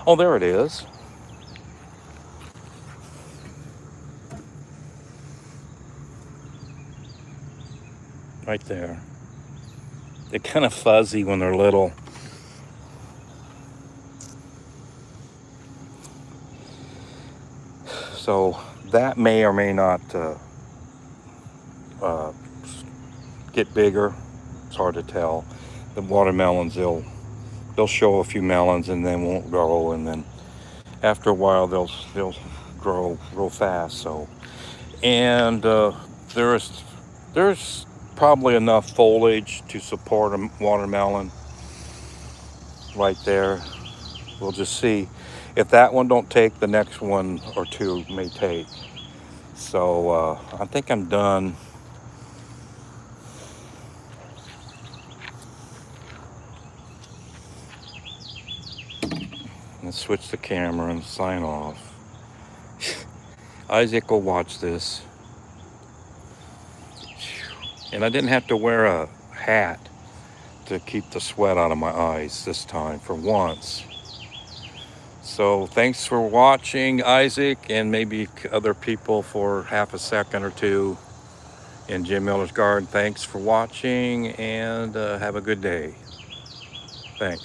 Oh, there it is. Right there. They're kind of fuzzy when they're little. So that may or may not uh, get bigger. It's hard to tell. The watermelons, they'll show a few melons and then won't grow, and then after a while they'll grow real fast. So, and there's probably enough foliage to support a watermelon right there. We'll just see. If that one don't take, the next one or two may take. So I think I'm done. Let's switch the camera and sign off. Isaac will watch this. And I didn't have to wear a hat to keep the sweat out of my eyes this time, for once. So thanks for watching, Isaac, and maybe other people for half a second or two in Jim Miller's Garden. Thanks for watching, and have a good day. Thanks.